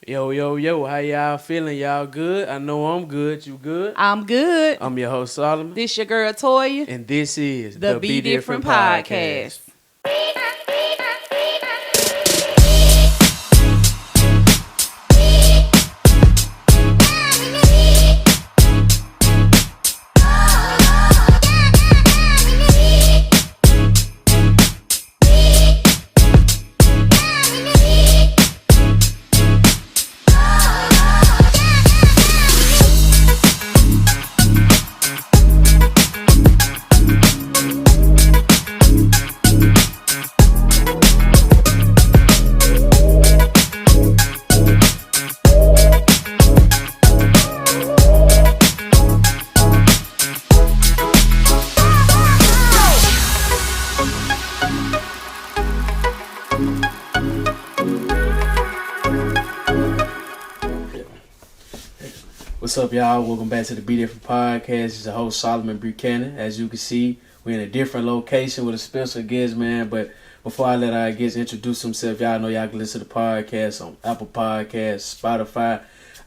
Yo, yo, yo, how y'all feeling? Y'all good? I know I'm good. You good? I'm good. I'm your host, Solomon. This your girl, Toya. And this is The Be Different Podcast. What's up, y'all? Welcome back to the Be Different Podcast. It's the host, Solomon Buchanan. As you can see, we're in a different location with a special guest, man. But before I let our guest introduce himself, y'all know y'all can listen to the podcast on Apple Podcasts, Spotify,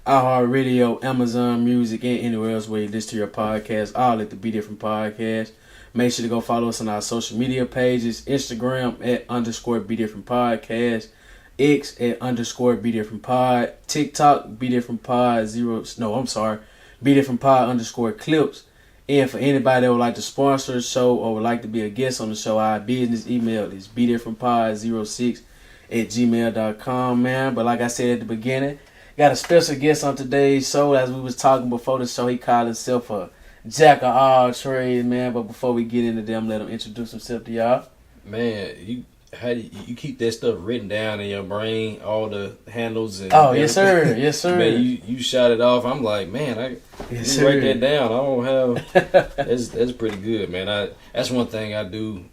iHeartRadio, Amazon Music, and anywhere else where you listen to your podcast, all at the Be Different Podcast. Make sure to go follow us on our social media pages, Instagram @_ Be Different Podcast, X @_ Be Different Pod, TikTok Be Different Pod Be Different Pod _ Clips. And for anybody that would like to sponsor the show or would like to be a guest on the show, our business email is bedifferentpod06@gmail.com, man. But like I said at the beginning, got a special guest on today's show. As we was talking before the show, he called himself a jack of all trades, man. But before we get into them, let him introduce himself to y'all. Man, how do you keep that stuff written down in your brain, all the handles and Oh, yes sir, yes sir. Man, you shot it off. I'm like, man, I write that down. I don't have that's pretty good, man. That's one thing I do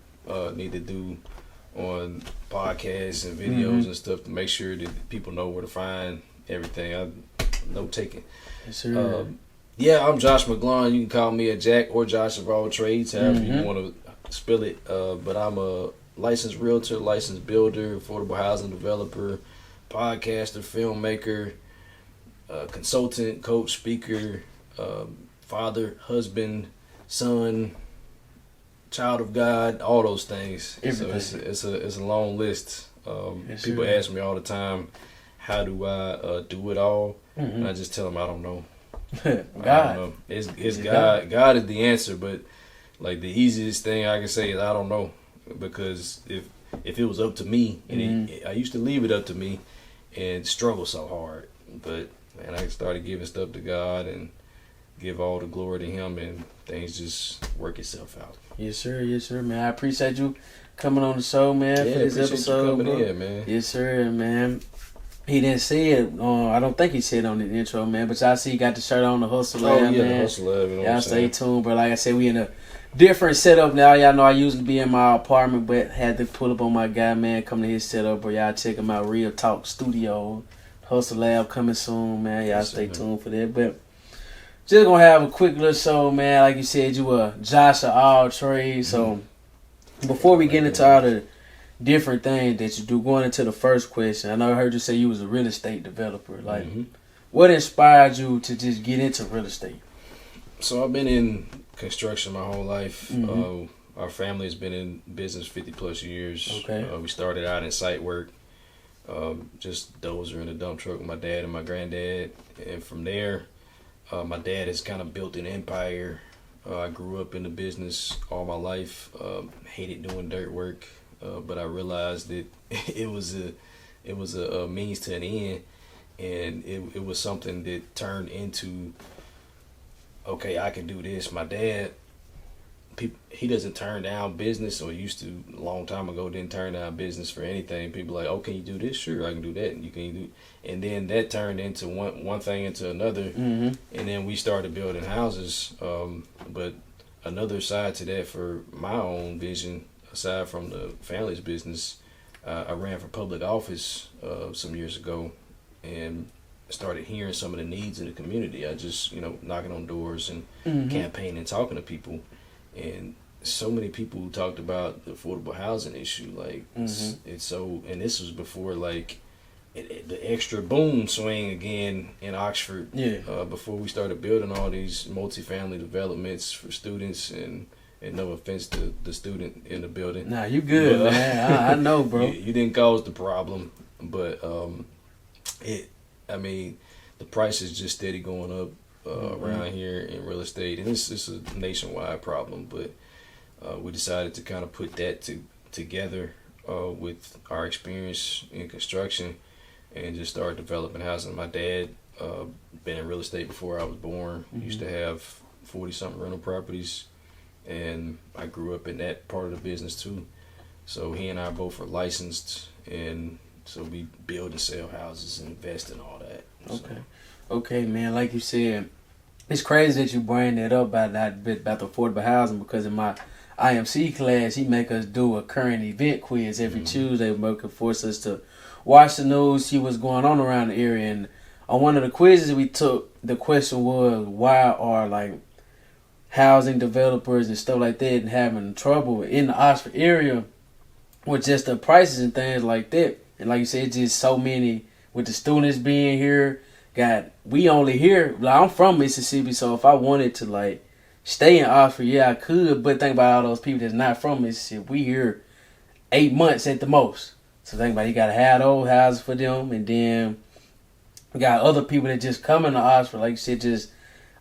need to do on podcasts and videos and stuff to make sure that people know where to find everything. I note taking. Yes sir. Yeah, I'm Josh McGlawn. You can call me a Jack or Josh of all trades, however you want to spell it. But I'm a licensed realtor, licensed builder, affordable housing developer, podcaster, filmmaker, consultant, coach, speaker, father, husband, son, child of God, all those things. Everything. So it's a long list. People ask me all the time, how do I do it all? And I just tell them I don't know. God. I don't know. It's God. God is the answer, but like the easiest thing I can say is I don't know. Because if it was up to me, and I used to leave it up to me and struggle so hard, but man, I started giving stuff to God and give all the glory to Him, and things just work itself out. Yes sir, man. I appreciate you coming on the show, man, for this episode. You coming in, man. Yes sir, man. He didn't say it. I don't think he said it on the intro, man. But y'all see, he got the shirt on, the Hustle Lab, man. The Hustle Lab. You know y'all stay tuned, but like I said, we in a different setup now. Y'all know I usually be in my apartment, but had to pull up on my guy, man, come to his setup. But y'all check him out, Real Talk Studio, Hustle Lab coming soon, man. Y'all stay tuned for that. But just gonna have a quick little show, man. Like you said, you were Josh of all trades. So before we get into all the different things that you do, going into the first question, I know I heard you say you was a real estate developer. Like, what inspired you to just get into real estate? So I've been in construction my whole life. Our family has been in business 50 plus years. Okay. We started out in site work, just dozer in a dump truck with my dad and my granddad, and from there, my dad has kind of built an empire. I grew up in the business all my life. Hated doing dirt work, but I realized that it was a means to an end, and it was something that turned into, okay, I can do this. My dad, he doesn't turn down business, or used to a long time ago, didn't turn down business for anything. People like, oh, can you do this? Sure, I can do that. And you can do, and then that turned into one thing into another, and then we started building houses. But another side to that, for my own vision, aside from the family's business, I ran for public office some years ago, and started hearing some of the needs in the community. I just, knocking on doors and campaigning, talking to people, and so many people talked about the affordable housing issue. Like, it's so, and this was before, like, the extra boom swing again in Oxford. Yeah. Before we started building all these multifamily developments for students, and no offense to the student in the building. Nah, you good, but, man. I know, bro. You didn't cause the problem, but the price is just steady going up around here in real estate, and it's a nationwide problem. But we decided to kind of put that together with our experience in construction, and just start developing housing. My dad been in real estate before I was born. Used to have 40-something rental properties, and I grew up in that part of the business too. So he and I both are licensed, and so we build and sell houses and invest in all that. Okay, man. Like you said, it's crazy that you bring that up about the affordable housing, because in my IMC class, he make us do a current event quiz every Tuesday, where he force us to watch the news, see what's going on around the area. And on one of the quizzes we took, the question was, why are like housing developers and stuff like that having trouble in the Oxford area with just the prices and things like that? And like you said, just so many with the students being here. We only here. Like, I'm from Mississippi, so if I wanted to like stay in Oxford, yeah, I could. But think about all those people that's not from Mississippi. We here 8 months at the most. So think about it, you gotta have those houses for them, and then we got other people that just come into Oxford, like you said, just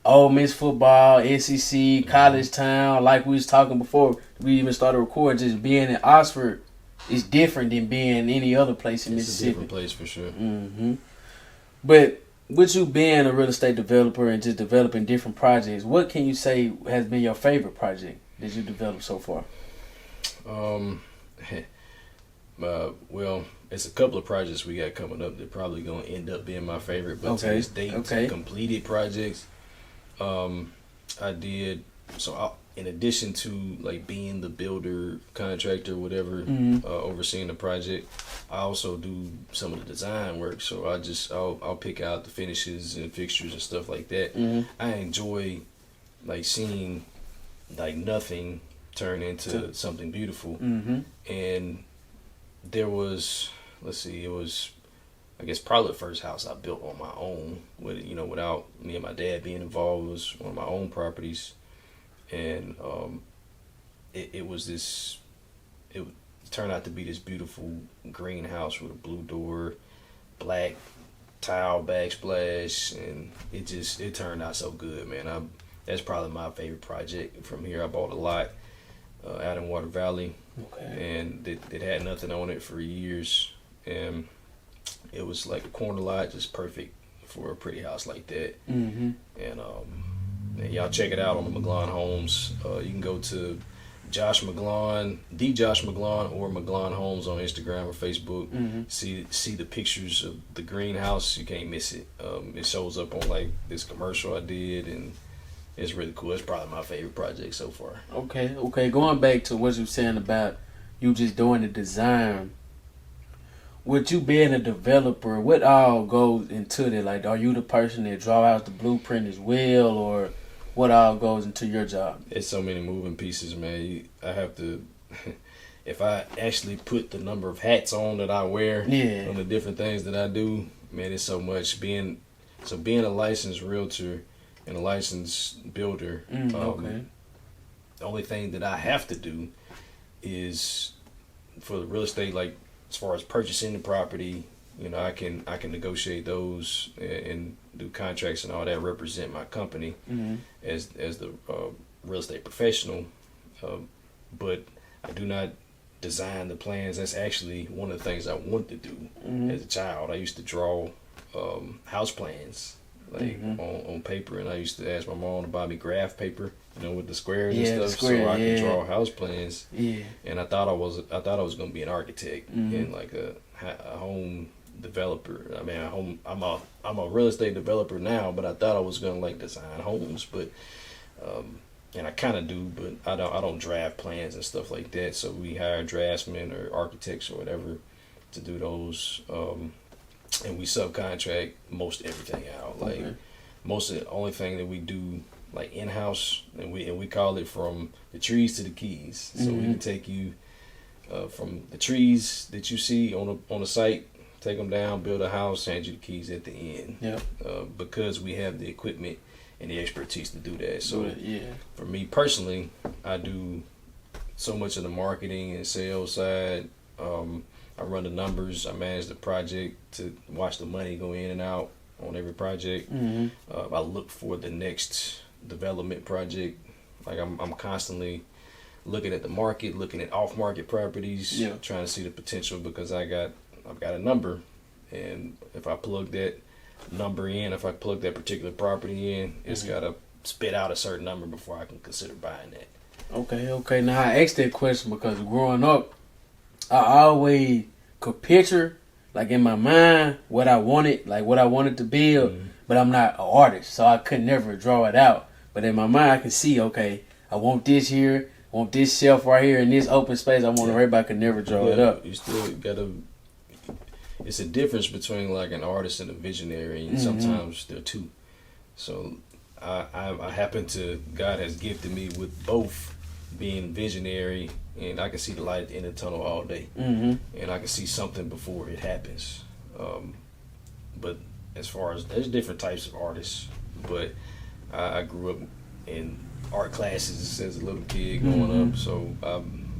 Ole Miss football, SEC, college town. Like we was talking before, we even started recording. Just being in Oxford is different than being any other place in Mississippi. It's a different place for sure. But with you being a real estate developer and just developing different projects, what can you say has been your favorite project that you developed so far? Well, it's a couple of projects we got coming up that probably gonna end up being my favorite. But to this date, completed projects, I did. So in addition to like being the builder, contractor, whatever, overseeing the project, I also do some of the design work. So I'll pick out the finishes and fixtures and stuff like that. I enjoy like seeing like nothing turn into something beautiful. And there was, it was, I guess, probably the first house I built on my own, without me and my dad being involved. It was one of my own properties, and it turned out to be this beautiful greenhouse with a blue door, black tile backsplash, and it turned out so good, man. That's probably my favorite project from here. I bought a lot out in Water Valley. And it had nothing on it for years, and it was like a corner lot, just perfect for a pretty house like that. And y'all check it out on the McGlawn Homes. You can go to Josh McGlawn, Josh McGlawn, or McGlawn Homes on Instagram or Facebook. See the pictures of the greenhouse. You can't miss it. It shows up on like this commercial I did, and it's really cool. It's probably my favorite project so far. Okay. Going back to what you were saying about you just doing the design, with you being a developer, what all goes into that? Like, are you the person that draw out the blueprint as well, or what all goes into your job? It's so many moving pieces, man. I have to, if I actually put the number of hats on that I wear, on the different things that I do, man, it's so much. Being a licensed realtor and a licensed builder, the only thing that I have to do is for the real estate, like as far as purchasing the property, I can negotiate those and do contracts and all that, represent my company as the real estate professional, but I do not design the plans. That's actually one of the things I want to do as a child. I used to draw house plans on paper, and I used to ask my mom to buy me graph paper, with the squares and stuff, so I could draw house plans. And I thought I was going to be an architect and like a home developer. I mean, I'm a real estate developer now, but I thought I was going to like design homes, but and I kind of do, but I don't draft plans and stuff like that. So we hire draftsmen or architects or whatever to do those. And we subcontract most everything out. Like most of the only thing that we do like in house, and we call it from the trees to the keys. So we can take you from the trees that you see on the site take them down, build a house, hand you the keys at the end. Yeah. Because we have the equipment and the expertise to do that. So yeah. for me personally, I do so much of the marketing and sales side. I run the numbers. I manage the project to watch the money go in and out on every project. I look for the next development project. Like I'm constantly looking at the market, looking at off-market properties, trying to see the potential because I've got a number, and if I plug that number in, if I plug that particular property in, it's got to spit out a certain number before I can consider buying that. Okay. Now I asked that question because growing up, I always could picture, like in my mind, what I wanted to build, but I'm not an artist, so I could never draw it out. But in my mind, I can see, okay, I want this here, I want this shelf right here in this open space. I want it right, but I could never draw it up. You still gotta. It's a difference between like an artist and a visionary, and sometimes they're two. So I happen to, God has gifted me with both being visionary, and I can see the light at the end of the tunnel all day, and I can see something before it happens. But as far as, there's different types of artists, but I grew up in art classes as a little kid growing up, so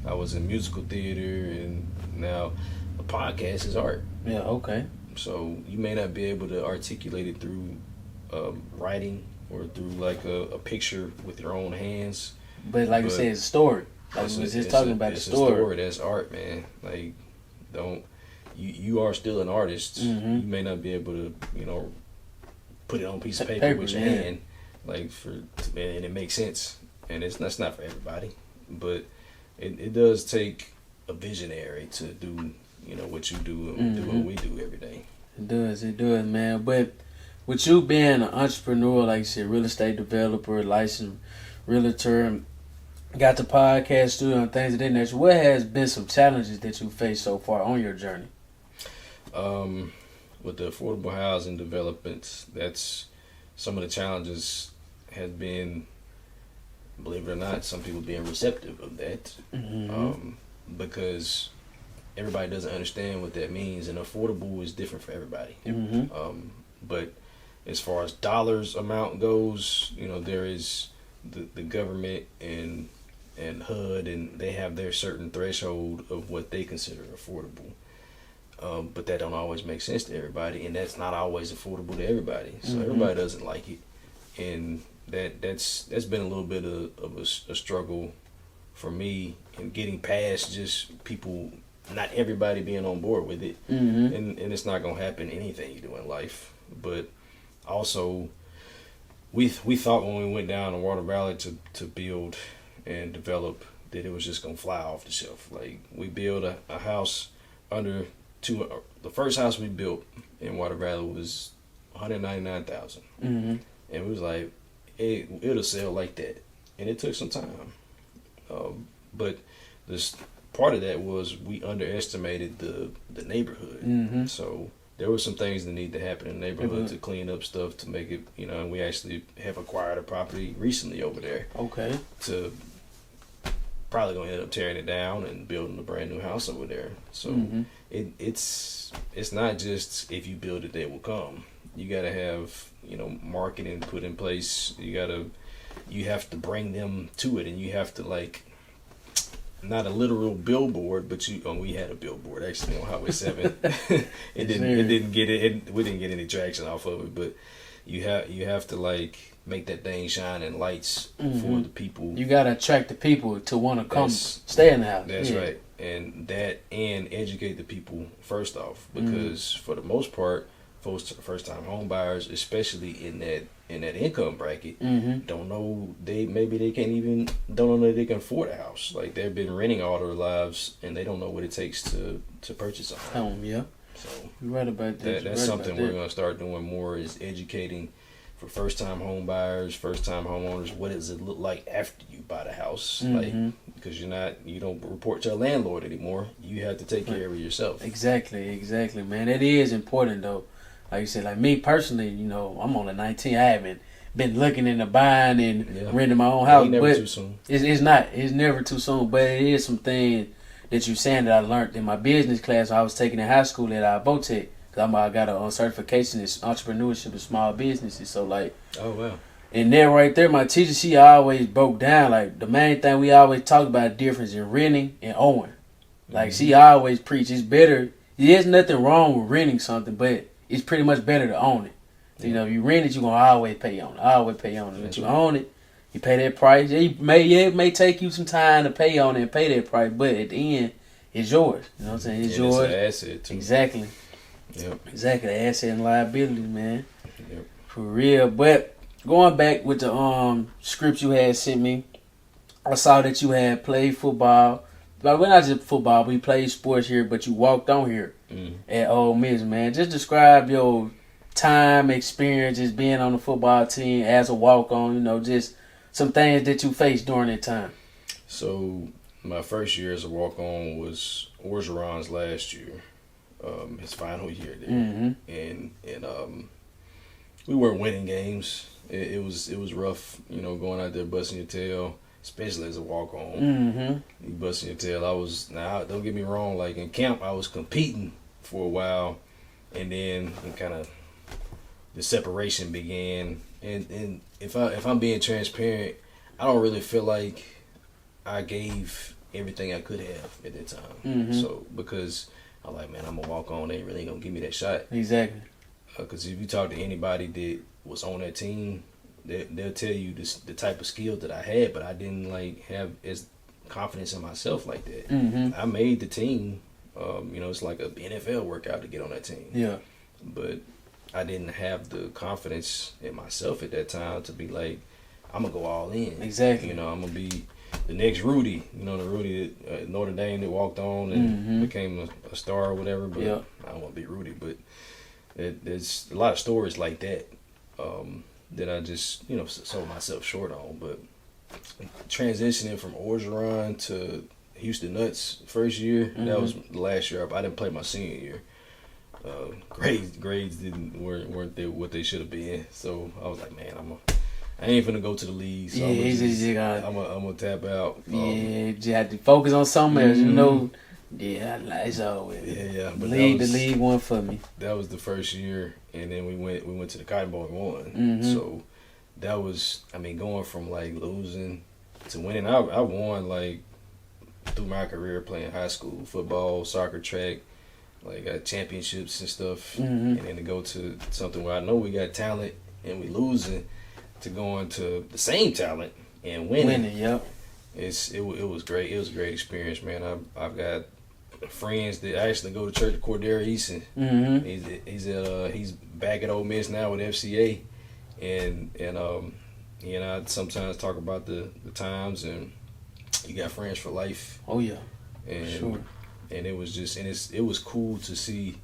I was in musical theater, and now a podcast is art. Yeah, okay. So you may not be able to articulate it through writing or through like a picture with your own hands. But like you said, it's a story. Like we was just talking about the story. It's a story. That's art, man. Like, you are still an artist. You may not be able to, put it on a piece of paper with your hand, like and it makes sense. And that's not for everybody, but it does take a visionary to do, what you do and do what we do every day. It does, man. But with you being an entrepreneur, like you said, real estate developer, licensed realtor, got the podcast studio and things of that nature, what has been some challenges that you faced so far on your journey? With the affordable housing developments, that's some of the challenges has been, believe it or not, some people being receptive of that, because everybody doesn't understand what that means, and affordable is different for everybody. But as far as dollars amount goes, there is the government and HUD, and they have their certain threshold of what they consider affordable. But that don't always make sense to everybody, and that's not always affordable to everybody. So everybody doesn't like it, and that's been a little bit of a struggle for me in getting past just people, not everybody being on board with it, and it's not gonna happen anything you do in life. But also, we thought when we went down to Water Valley to build and develop that it was just gonna fly off the shelf. Like, we built a house under the first house we built in Water Valley was $199,000, and we was like, it'll sell like that, and it took some time. But this part of that was we underestimated the neighborhood. So there were some things that need to happen in the neighborhood to clean up stuff, to make it, and we actually have acquired a property recently over there. Okay. To probably gonna end up tearing it down and building a brand new house over there. So it's not just if you build it, they will come. You gotta have, marketing put in place. You have to bring them to it, and you have to, like, not a literal billboard, but we had a billboard actually on Highway 7. We didn't get any traction off of it, but you have to, like, make that thing shine in lights for the people. You gotta attract the people to want to come stay in the house. That's right, and educate the people first off, because for the most part, first time home buyers, especially in that income bracket, don't know they don't know that they can afford a house. Like, they've been renting all their lives, and they don't know what it takes to purchase a home. So you're right about that. That's something we're gonna start doing more, is educating for first time home buyers, first time homeowners. What does it look like after you buy the house? Like, because you don't report to a landlord anymore. You have to take care of it yourself. Exactly, man. That is important though. Like you said, like me personally, I'm only 19. I haven't been looking into buying and renting my own house. Never too soon. It's not. It's never too soon. But it is some things that you saying that I learned in my business class I was taking in high school at Botech. I got a certification in entrepreneurship and small businesses. So like, Oh wow. and there right there, my teacher, she always broke down like the main thing we always talked about the difference in renting and owing. Like she always preach it's better. There's nothing wrong with renting something, but it's pretty much better to own it. You know, if you rent it, you're gonna always pay on it. Always pay on it. But you own it, you pay that price. It may take you some time to pay on it and pay that price, but at the end, it's yours. You know what I'm saying? It's yours. It's an asset too. Exactly. Yep. Exactly. The asset and liability, man. Yep. For real. But going back with the script you had sent me, I saw that you had played football. Like, we're not just football. We played sports here, but you walked on here at Ole Miss, man. Just describe your time, experiences being on the football team as a walk-on. You know, just some things that you faced during that time. So my first year as a walk-on was Orgeron's last year, his final year there, and we weren't winning games. It was rough, you know, going out there busting your tail. Especially as a walk-on, you busting your tail. Don't get me wrong, like in camp, I was competing for a while, and then kind of the separation began. And if I'm being transparent, I don't really feel like I gave everything I could have at that time. So because I'm like, man, I'm a walk-on, they really ain't gonna give me that shot. Exactly. Because if you talk to anybody that was on that team, they'll tell you the type of skill that I had, but I didn't like have as confidence in myself like that. I made the team. You know, it's like a NFL workout to get on that team. Yeah. But I didn't have the confidence in myself at that time to be like, I'm gonna go all in. Exactly. You know, I'm gonna be the next Rudy. You know, the Rudy at Notre Dame that walked on and became a star or whatever. But I don't want to be Rudy. But there's a lot of stories like that. That I just, you know, sold myself short on. But transitioning from Orgeron to Houston Nuts first year, that was the last year. I didn't play my senior year. Grades weren't what they should have been. So I was like, man, I ain't finna go to the league. So I'm gonna tap out. You had to focus on something else. You know. Yeah, it's always. Yeah. But the league won for me. That was the first year, and then we went to the Cotton Bowl and won. So that was, I mean, going from like losing to winning. I won like through my career playing high school football, soccer, track, like got championships and stuff, and then to go to something where I know we got talent and we losing, to going to the same talent and winning. Yep. It was great. It was a great experience, man. I've got friends that actually go to church at Cordero Easton. He's back at Ole Miss now with FCA, and he and I sometimes talk about the times, and you got friends for life. Oh yeah, and sure. And it was just, it was cool to see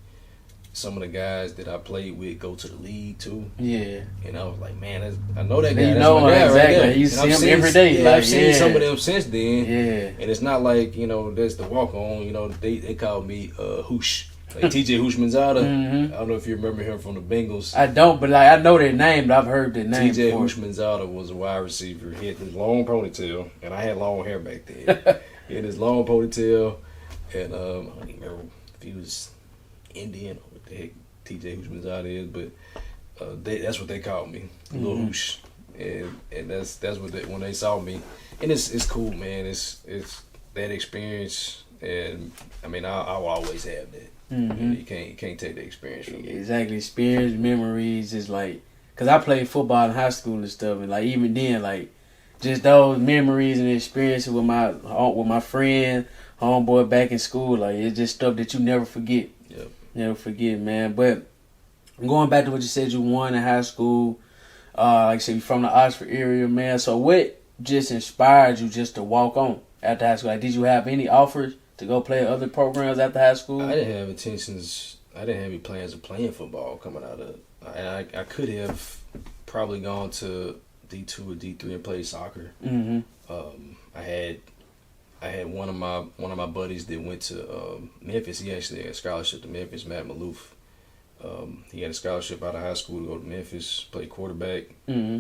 some of the guys that I played with go to the league too. Yeah. And I was like, man, I know that guy. You know him exactly. Right, you see him every day. Yeah, I've seen some of them since then. Yeah. And it's not like, you know, that's the walk on. You know, they called me Hoosh. Like TJ Houshmandzadeh. I don't know if you remember him from the Bengals. I don't, but like I know their name, but I've heard their name. TJ Houshmandzadeh was a wide receiver. He had this long ponytail, and I had long hair back then. He had this long ponytail, and I don't even remember if he was Indian or what the heck TJ Houshmandzadeh is, but that's what they called me, Little Hoosh, and that's what when they saw me, and it's cool, man. It's that experience, and I mean I'll always have that. You know, you can't take the experience from me. Exactly, experience, memories is like, cause I played football in high school and stuff, and like even then, like just those memories and experiences with my friend, homeboy back in school, like it's just stuff that you never forget. Yep. Never forget, man. But going back to what you said, you won in high school. Like I said, you're from the Oxford area, man. So what just inspired you just to walk on after high school? Like, did you have any offers to go play other programs after high school? I didn't have intentions. I didn't have any plans of playing football coming out of it. I could have probably gone to D2 or D3 and played soccer. I had one of my buddies that went to Memphis. He actually had a scholarship to Memphis, Matt Maloof. He had a scholarship out of high school to go to Memphis, play quarterback.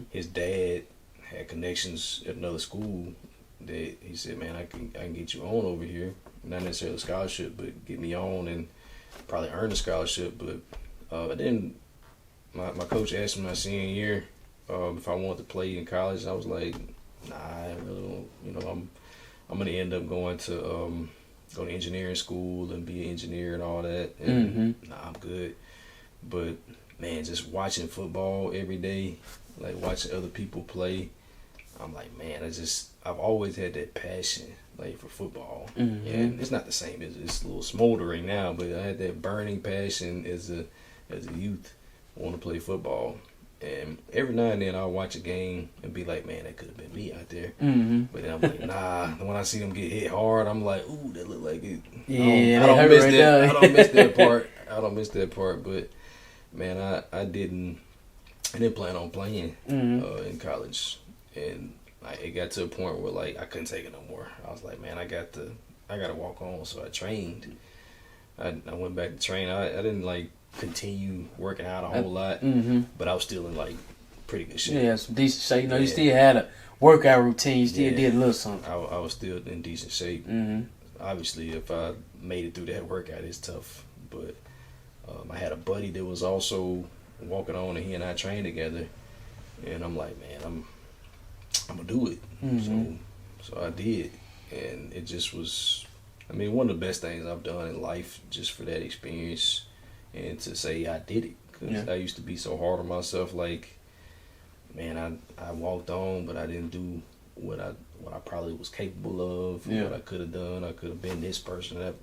His dad had connections at another school that he said, man, I can get you on over here. not necessarily a scholarship, but get me on and probably earn a scholarship. But then my coach asked me my senior year if I wanted to play in college. I was like, nah, I really don't. You know, I'm gonna end up going to engineering school and be an engineer and all that. And nah, I'm good. But man, just watching football every day, like watching other people play, I'm like, man, I've always had that passion, like, for football. And it's not the same, it's a little smoldering now, but I had that burning passion as a youth, want to play football. And every now and then I'll watch a game and be like, man, that could have been me out there. But then I'm like, nah. When I see them get hit hard, I'm like, ooh, that look like it. Yeah, I don't miss right that. now. I don't miss that part. I don't miss that part. But man, I didn't plan on playing in college, and it got to a point where, like, I couldn't take it no more. I was like, man, I got to walk on. So I trained. I went back to train. I didn't like continue working out a whole lot, but I was still in like pretty good shape. Yeah, some decent shape. You know, you still had a workout routine. You still did a little something. I was still in decent shape. Obviously, if I made it through that workout, it's tough. But I had a buddy that was also walking on, and he and I trained together. And I'm like, man, I'm gonna do it. So I did, and it just was. I mean, one of the best things I've done in life, just for that experience. And to say I did it, because I used to be so hard on myself. Like, man, I walked on, but I didn't do what I probably was capable of. What I could have done. I could have been this person. That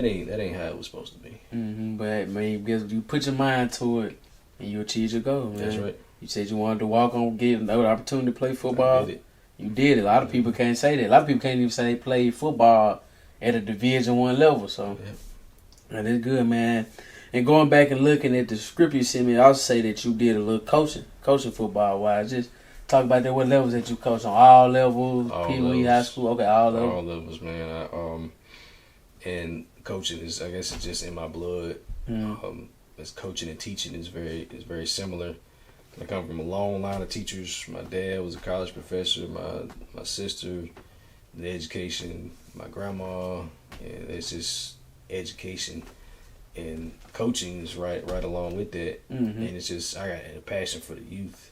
ain't how it was supposed to be. But man, because you put your mind to it, and you achieved your goal. Man. That's right. You said you wanted to walk on, get another opportunity to play football. I did it. You did it. A lot of people can't say that. A lot of people can't even say they played football at a Division I level. So that is good, man. And going back and looking at the script you sent me, I'll say that you did a little coaching football wise. Just talk about that. What levels that you coach on? All levels, Pee-wee, high school. Okay, all levels. All levels, man. And coaching is, I guess, it's just in my blood. As coaching and teaching is very similar. I come from a long line of teachers. My dad was a college professor. My sister, the education. My grandma, and it's just education. And coaching is right along with that. And it's just, I got a passion for the youth.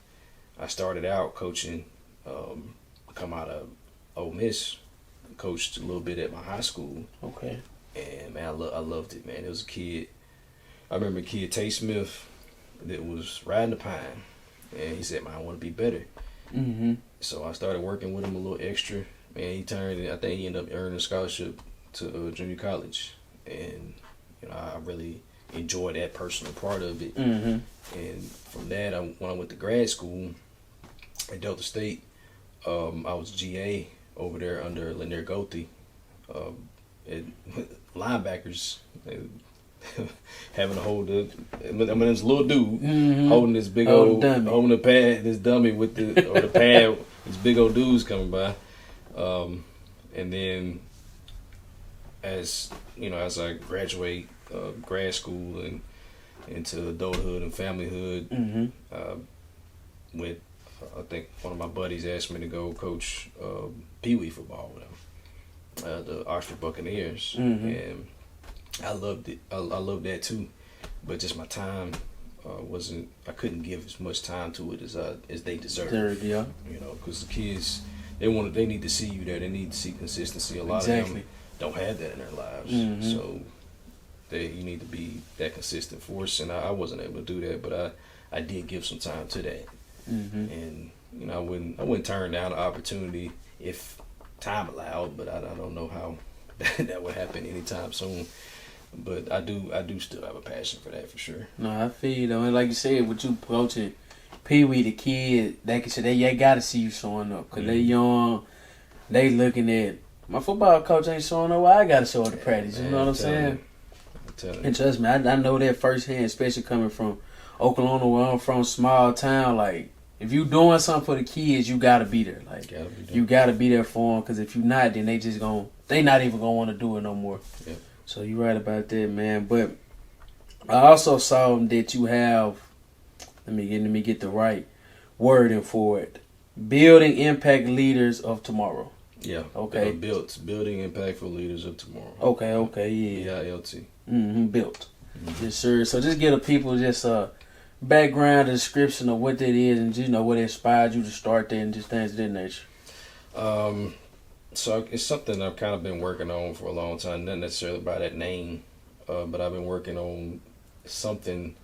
I started out coaching, come out of Ole Miss, coached a little bit at my high school. Okay. And man, I loved it, man. It was a kid. I remember a kid, Tay Smith, that was riding the pine. And he said, man, I want to be better. So I started working with him a little extra. Man, I think he ended up earning a scholarship to junior college. And you know, I really enjoyed that personal part of it. And from that, when I went to grad school at Delta State, I was GA over there under Lanier Gothi. Linebackers having to hold this little dude holding this big old dummy. holding the pad, this dummy with the pad, these big old dudes coming by. And then as I graduate grad school and into adulthood and familyhood, I think one of my buddies asked me to go coach Pee-wee football with him, the Oxford Buccaneers, and I loved it. I loved that too, but just my time wasn't. I couldn't give as much time to it as they deserve. Yeah. You know, because the kids, they need to see you there. They need to see consistency. A lot of them don't have that in their lives, so you need to be that consistent force. And I wasn't able to do that, but I did give some time to that. And you know, I wouldn't turn down the opportunity if time allowed, but I don't know how that would happen anytime soon. But I do still have a passion for that, for sure. No, I feel you though, and like you said, with you coaching Pee-wee, the kid, they gotta see you showing up because they young, they looking at my football coach ain't showing up. Well, I gotta show up to practice. You know what I'm saying? And trust me, I know that firsthand, especially coming from Oklahoma, where I'm from, small town. Like, if you doing something for the kids, you gotta be there. Like, you gotta be there for them, because if you're not, then they not even gonna want to do it no more. Yep. So you're right about that, man. But I also saw that you have, let me get the right wording for it, building impact leaders of tomorrow. Yeah. Okay. Building impactful leaders of tomorrow. Okay, yeah. BILT. Built. Yes, sir. So just give the people just a background, a description of what that is, and you know what inspired you to start that, and just things of that nature. So it's something I've kind of been working on for a long time. Not necessarily by that name, but I've been working on something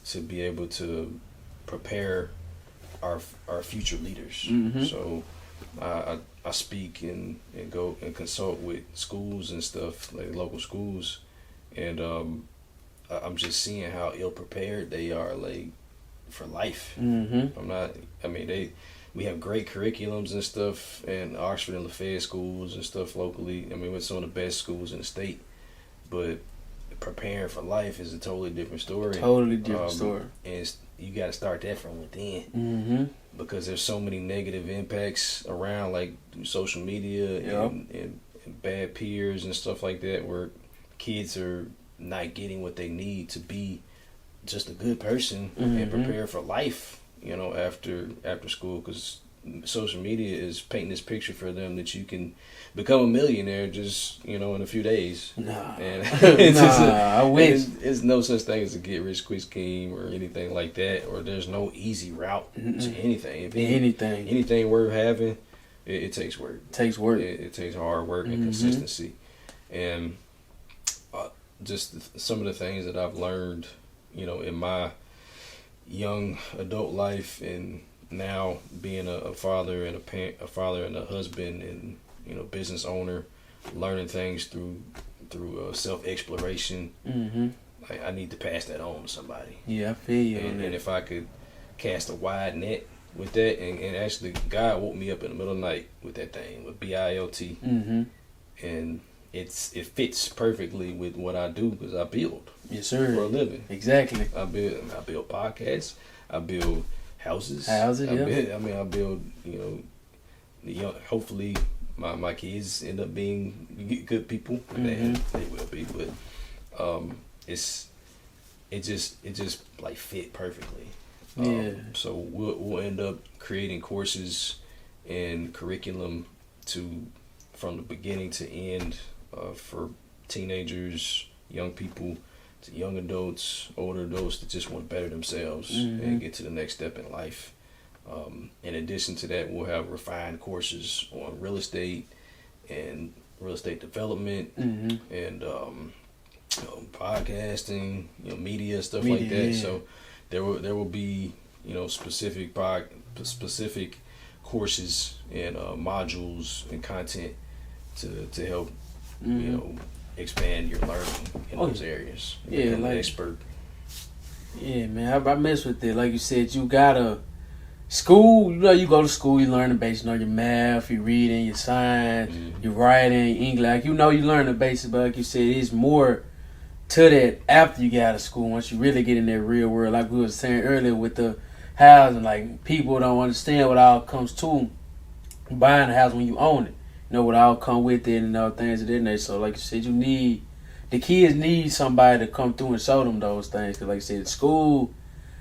to be able to prepare our future leaders. So I speak and go and consult with schools and stuff, like local schools, and I'm just seeing how ill prepared they are, like for life. We have great curriculums and stuff in Oxford and Lafayette schools and stuff locally. I mean, we're some of the best schools in the state, but preparing for life is a totally different story. And you got to start that from within, because there's so many negative impacts around, like through social media and bad peers and stuff like that, where kids are not getting what they need to be just a good person and prepare for life, you know, after school, because social media is painting this picture for them that you can become a millionaire just, you know, in a few days. And I wish. There's no such thing as a get rich quick scheme or anything like that, or there's no easy route to anything. If anything worth having, it takes work. It takes work. It takes hard work and consistency. And just some of the things that I've learned, you know, in my young adult life, and now being a father and a father and a husband, and, you know, business owner, learning things through self-exploration. Like, I need to pass that on to somebody. Yeah, I feel you. And if I could cast a wide net with that, and actually God woke me up in the middle of the night with that thing, with BILT, and it fits perfectly with what I do, because I build. Yes, sir. For a living. Exactly. I build podcasts. I build houses. I build, you know, hopefully my kids end up being good people. They will be, but it just like fit perfectly. So we'll end up creating courses and curriculum from the beginning to end, for teenagers, young people, to young adults, older adults that just want to better themselves and get to the next step in life. In addition to that, we'll have refined courses on real estate and real estate development and podcasting, you know, media, stuff like that. Yeah. So there will be, you know, specific courses and modules and content to help you know, expand your learning in those areas. Yeah, like expert. Yeah, man, I mess with it. Like you said, you gotta school. You know, you go to school, you learn the basics. You know, your math, your reading, your science, your writing, English. Like, you know, you learn the basics. But like you said, it's more to that after you get out of school. Once you really get in that real world, like we was saying earlier with the housing, like people don't understand what all comes to buying a house when you own it. You know what all come with it and all things of that nature. So like you said, the kids need somebody to come through and show them those things. Cause like you said, school,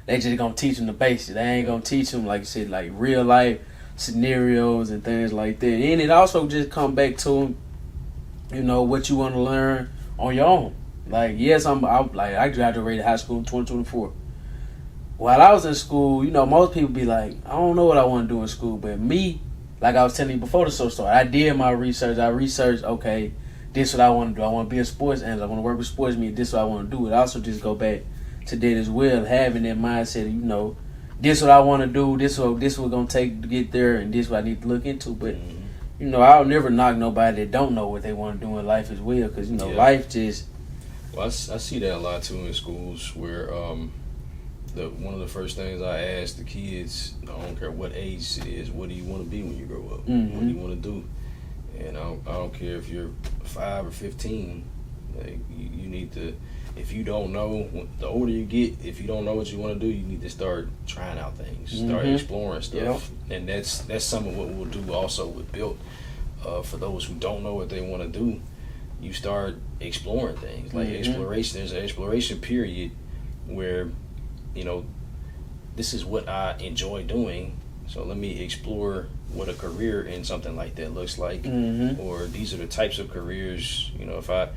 they just gonna teach them the basics. They ain't gonna teach them, like you said, like real life scenarios and things like that. And it also just come back to, you know, what you want to learn on your own. Like, yes, I graduated high school in 2024. While I was in school, you know, most people be like, I don't know what I want to do in school, but me, like I was telling you before the show started, I did my research. I researched, okay, this is what I want to do. I want to be a sports analyst. I want to work with sports media. This is what I want to do. It also just go back to that as well, having that mindset of, you know, this is what I want to do. This is what going to take to get there, and this is what I need to look into. But, you know, I'll never knock nobody that don't know what they want to do in life as well, because, you know, life just... Well, I see that a lot, too, in schools, where one of the first things I ask the kids, I don't care what age it is, what do you want to be when you grow up? What do you want to do? And I don't care if you're 5 or 15. Like, you need to, if you don't know, the older you get, if you don't know what you want to do, you need to start trying out things, start exploring stuff. And that's some of what we'll do also with Built. For those who don't know what they want to do, you start exploring things. Like exploration, there's an exploration period where, you know, this is what I enjoy doing. So let me explore what a career in something like that looks like, or these are the types of careers. If I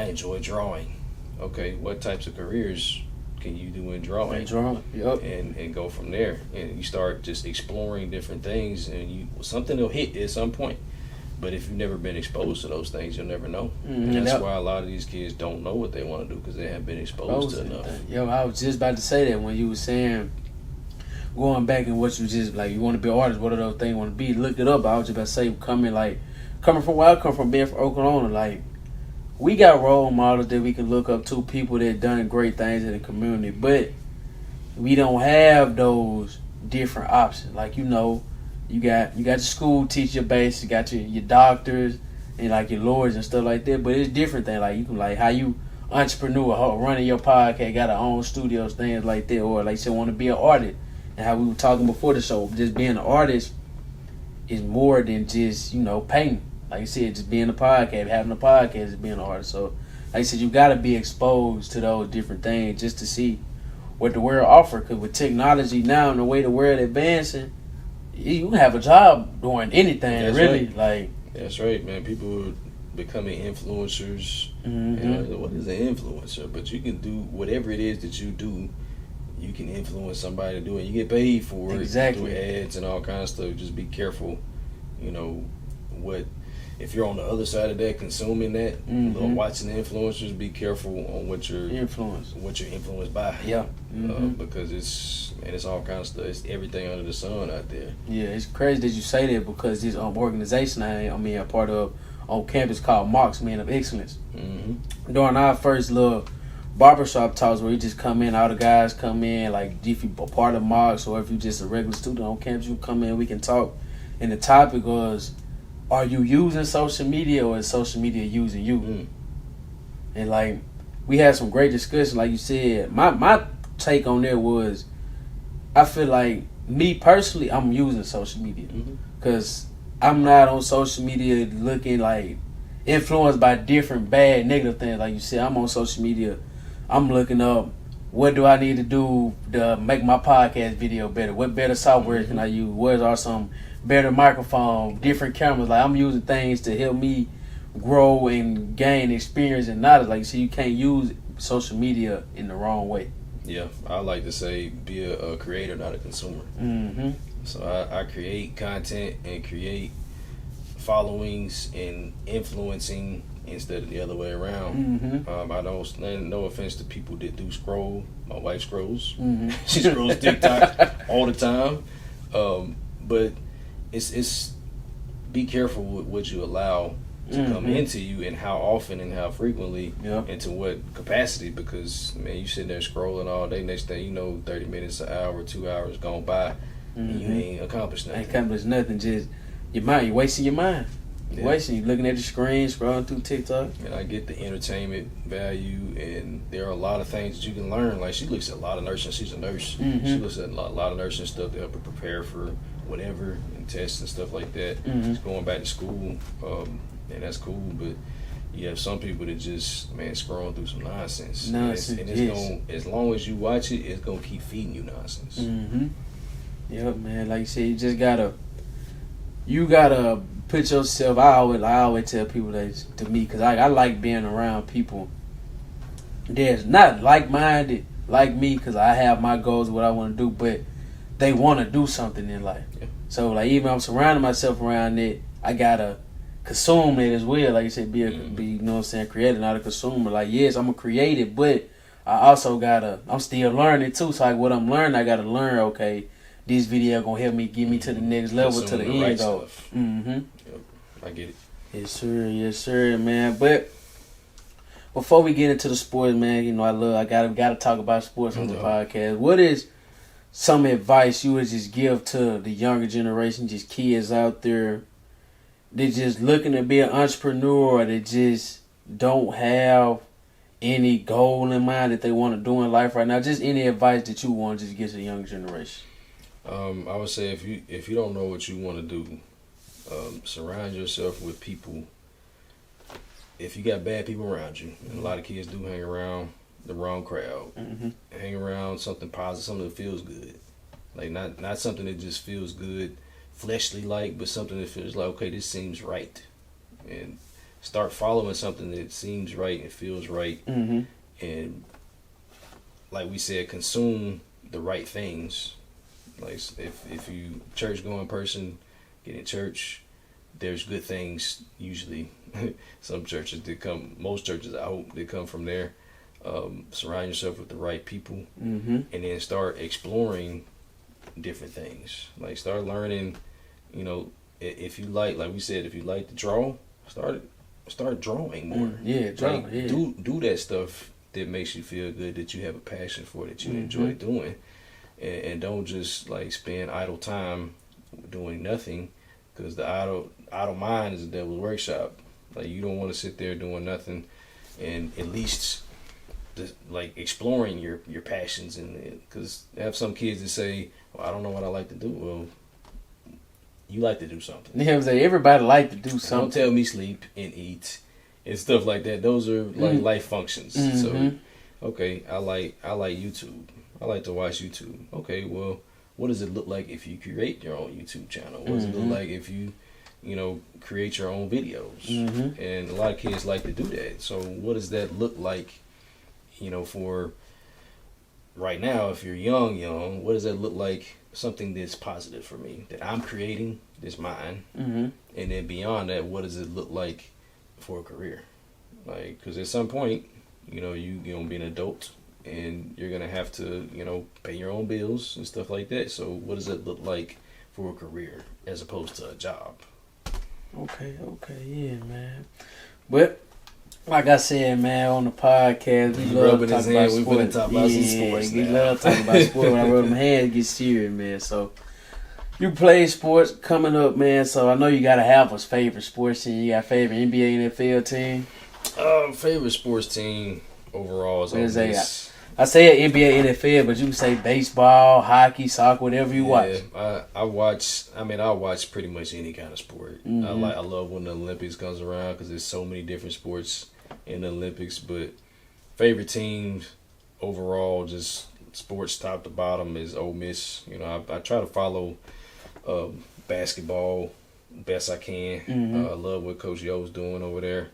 enjoy drawing, okay, what types of careers can you do in drawing? Yep. And go from there. And you start just exploring different things, and something will hit at some point. But if you've never been exposed to those things, you'll never know. And that's why a lot of these kids don't know what they want to do because they haven't been exposed to enough. Yo, I was just about to say that when you were saying, going back and what you just, like, you want to be an artist, what are those things you want to be? Look it up. I was just about to say, coming from where I come from, being from Oklahoma, like, we got role models that we can look up to, people that done great things in the community, but we don't have those different options. Like, you got your school teacher base, you got your doctors and like your lawyers and stuff like that, but it's different than like you can like how you entrepreneur running your podcast, got our own studios, things like that, or like you said, want to be an artist. And how we were talking before the show, just being an artist is more than just painting. Like you said, just being a podcast, having a podcast is being an artist. So like I said, you got to be exposed to those different things just to see what the world offers. Because with technology now and the way the world advancing, you can have a job doing anything. That's really. Right. Like that's right, man. People are becoming influencers. What is an influencer? But you can do whatever it is that you do. You can influence somebody to do it. You get paid for it. Exactly. Do ads and all kinds of stuff. Just be careful. If you're on the other side of that, consuming that, watching the influencers, be careful on what you're influenced by. Yeah. Because it's all kinds of stuff. It's everything under the sun out there. Yeah, it's crazy that you say that because this organization I'm a part of on campus called Marksmen of Excellence. During our first little barbershop talks where you just come in, all the guys come in, like if you a part of Marks or if you just a regular student on campus, you come in, we can talk. And the topic was, are you using social media or is social media using you? And like we had some great discussion, like you said. My take on that was, I feel like me personally, I'm using social media because I'm not on social media looking like influenced by different bad negative things. Like you said, I'm on social media, I'm looking up what do I need to do to make my podcast video better, what better software can I use, what are some better microphone, different cameras. Like I'm using things to help me grow and gain experience and knowledge. Like you see, you can't use social media in the wrong way. Yeah, I like to say be a creator, not a consumer. So I create content and create followings and influencing instead of the other way around. I don't, no offense to people that do scroll. My wife scrolls. She scrolls TikTok all the time. But it's be careful with what you allow to come into you and how often and how frequently and to what capacity, because man, you sitting there scrolling all day, next thing you know 30 minutes, an hour, 2 hours gone by and you ain't accomplished nothing. Ain't accomplished nothing, just your mind, you're wasting your mind. You're wasting, you're looking at the screen, scrolling through TikTok. And I get the entertainment value, and there are a lot of things that you can learn. Like she looks at a lot of nursing, she's a nurse. She looks at a lot of nursing stuff to help her prepare for whatever and tests and stuff like that. She's going back to school, and that's cool, but you have some people that just scrolling through some nonsense. And it's gonna, as long as you watch it, it's gonna keep feeding you nonsense. Yep, man. Like you said, you just gotta put yourself. I always tell people that to me, because I like being around people that's not like-minded like me, because I have my goals, what I want to do, but they want to do something in life. So like even I'm surrounding myself around it, I gotta consume it as well. Like you said, be you know what I'm saying, creator, not a consumer. Like yes, I'm a creator, but I also I'm still learning too. So like what I'm learning, I gotta learn. Okay, this video gonna help me get me to the next level, to the end goal. I get it. Yes sir, man. But before we get into the sports, man, you know I gotta talk about sports on the podcast. What is some advice you would just give to the younger generation, just kids out there that just looking to be an entrepreneur, or that just don't have any goal in mind that they want to do in life right now? Just any advice that you want to just give to the younger generation. I would say if you don't know what you want to do, surround yourself with people. If you got bad people around you, and a lot of kids do hang around the wrong crowd, hang around something positive, something that feels good. Like not something that just feels good, fleshly like, but something that feels like, okay, this seems right, and start following something that seems right and feels right, Mm-hmm. and like we said, consume the right things. Like if you church going person, get in church. There's good things usually. Some churches most churches I hope they come from there. Surround yourself with the right people, Mm-hmm. and then start exploring different things. Like start learning. If you like we said, if you like to draw, start drawing more. Yeah, draw. Like, Yeah. do that stuff that makes you feel good, that you have a passion for, that you enjoy doing, and don't just like spend idle time doing nothing, because the idle mind is the devil's workshop. Like you don't want to sit there doing nothing, and at least like exploring your passions, and because I have some kids that say, well, I don't know what I like to do. Well, you like to do something. Yeah, everybody like to do Don't something. tell me sleep and eat and stuff like that. Those are like life functions. So, okay, I like YouTube. I like to watch YouTube. Okay, well, what does it look like if you create your own YouTube channel? What does it look like if you create your own videos? And a lot of kids like to do that. So, what does that look like? For right now, if you're young, what does that look like? Something that's positive for me, that I'm creating, that's mine. Mm-hmm. And then beyond that, what does it look like for a career? Like, because at some point, you're gonna be an adult, and you're gonna have to, pay your own bills and stuff like that. So, what does it look like for a career as opposed to a job? Okay, yeah, man. But like I said, man, on the podcast, we love to talk about sports. We finna talk about some sports we now. love talking about sports. When I rub them hands, get serious, man. So you play sports coming up, man. So I know you gotta have a favorite sports team. You got a favorite NBA, NFL team? Favorite sports team overall is What is that? always. I say NBA, NFL, but you can say baseball, hockey, soccer, whatever you watch. I watch pretty much any kind of sport. I love when the Olympics comes around, because there's so many different sports in the Olympics. But favorite teams overall, just sports top to bottom, is Ole Miss. I try to follow basketball best I can. I love what Coach Yo's doing over there.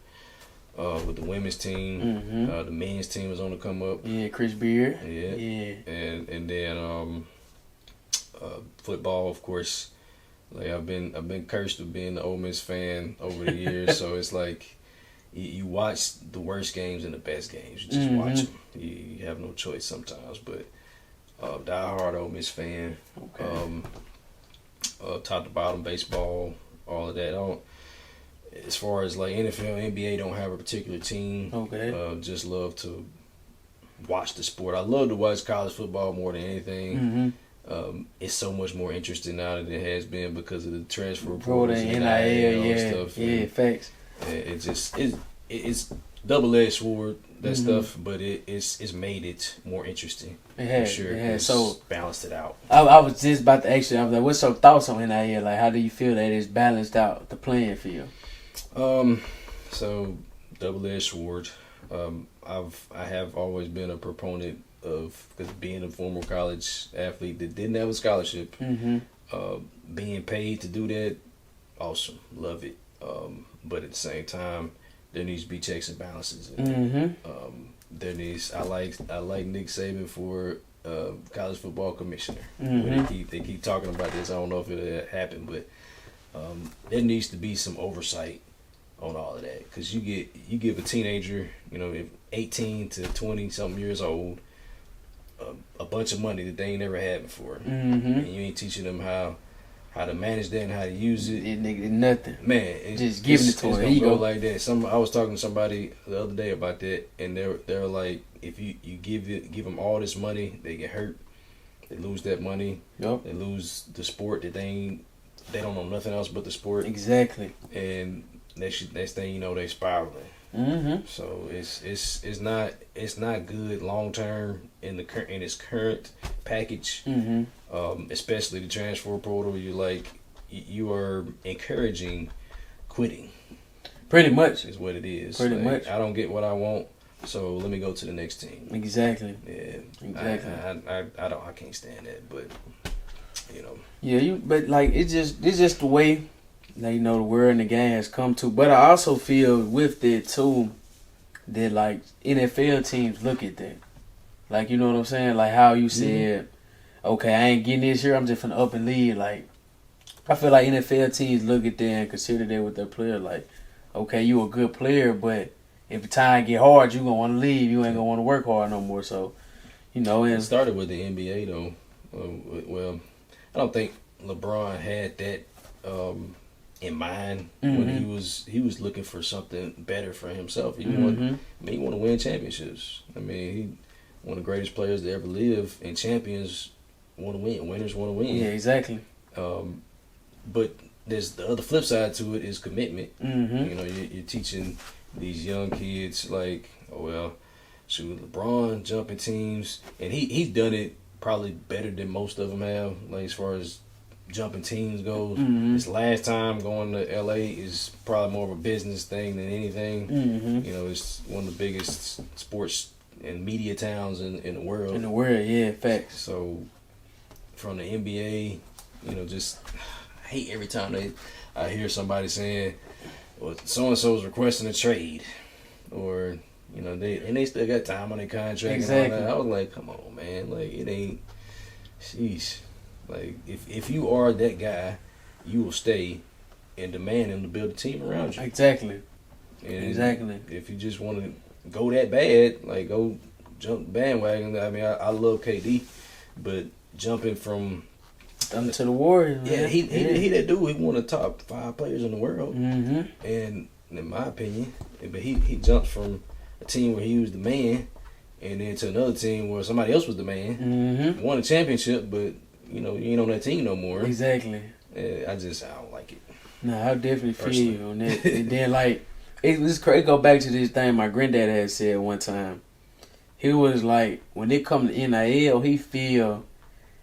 With the women's team, the men's team is on the come up. Yeah, Chris Beard. Yeah. And then football, of course. Like I've been cursed with being the Ole Miss fan over the years, so it's like you watch the worst games and the best games. You just watch them. You have no choice sometimes, but diehard Ole Miss fan. Okay. Top to bottom, baseball, all of that. As far as like NFL, NBA, don't have a particular team. Okay. Just love to watch the sport. I love to watch college football more than anything. It's so much more interesting now than it has been because of the transfer portal and NIL, stuff. Yeah, facts. It's double-edged sword, that stuff, but it's made it more interesting. It has. For sure. It has. Balanced it out. I was just about to ask you, I was like, what's your thoughts on NIL? Like, how do you feel that it's balanced out the playing field? So double-edged sword. I have always been a proponent of, because being a former college athlete that didn't have a scholarship, being paid to do that, awesome, love it. But at the same time, there needs to be checks and balances. There needs. I like Nick Saban for college football commissioner. They keep talking about this. I don't know if it'll happen, but there needs to be some oversight on all of that, because you give a teenager, if 18 to 20 something years old, a bunch of money that they ain't never had before, and you ain't teaching them how to manage that and how to use it. Nothing. Man, just giving it to it's her. gonna go like that. I was talking to somebody the other day about that, and they're like, if you give them all this money, they get hurt. They lose that money. Yep. They lose the sport that they don't know nothing else but the sport. Exactly. And next thing you know, they spiraling. So it's not good long term in its current package. Especially the transfer portal. You are encouraging quitting. Pretty much is what it is. Pretty much. I don't get what I want, so let me go to the next team. Exactly. Yeah. Exactly. I can't stand that, but Yeah, but like it's just the way that the world and the game has come to. But I also feel with that too that like NFL teams look at that. Like you know what I'm saying? Like how you said, okay, I ain't getting this year, I'm just finna up and leave. Like I feel like NFL teams look at that and consider that with their player. Like, okay, you a good player, but if the time get hard, you gonna want to leave. You ain't gonna want to work hard no more. So, and It started with the NBA though. Well, I don't think LeBron had that in mind when he was looking for something better for himself. He want to win championships. I mean, he one of the greatest players to ever live, and champions want to win. Winners want to win. Yeah, exactly. But there's the other flip side to it is commitment. You're teaching these young kids like, oh well, shoot, LeBron jumping teams, and he's done it probably better than most of them have. Like as far as jumping teams goes, this last time going to LA is probably more of a business thing than anything. It's one of the biggest sports and media towns in the world. In the world, yeah, facts. So from the NBA, just I hate every time I hear somebody saying, well, so and so is requesting a trade, or they still got time on their contract. Exactly. And all that. I was like, come on, man, like it ain't. Sheesh. Like if you are that guy, you will stay and demand him to build a team around you. Exactly. And exactly. If you just want to go that bad, like go jump the bandwagon. I mean, I love KD, but jumping from to the Warriors. Yeah, he that dude. He one of the top 5 players in the world. Mm-hmm. And in my opinion, but he jumped from a team where he was the man, and then to another team where somebody else was the man. Mm-hmm. Won a championship, but you ain't on that team no more. Exactly. I don't like it. No, I definitely feel you on that. And then like it's crazy. Go back to this thing my granddad had said one time. He was like, when it comes to NIL, he feel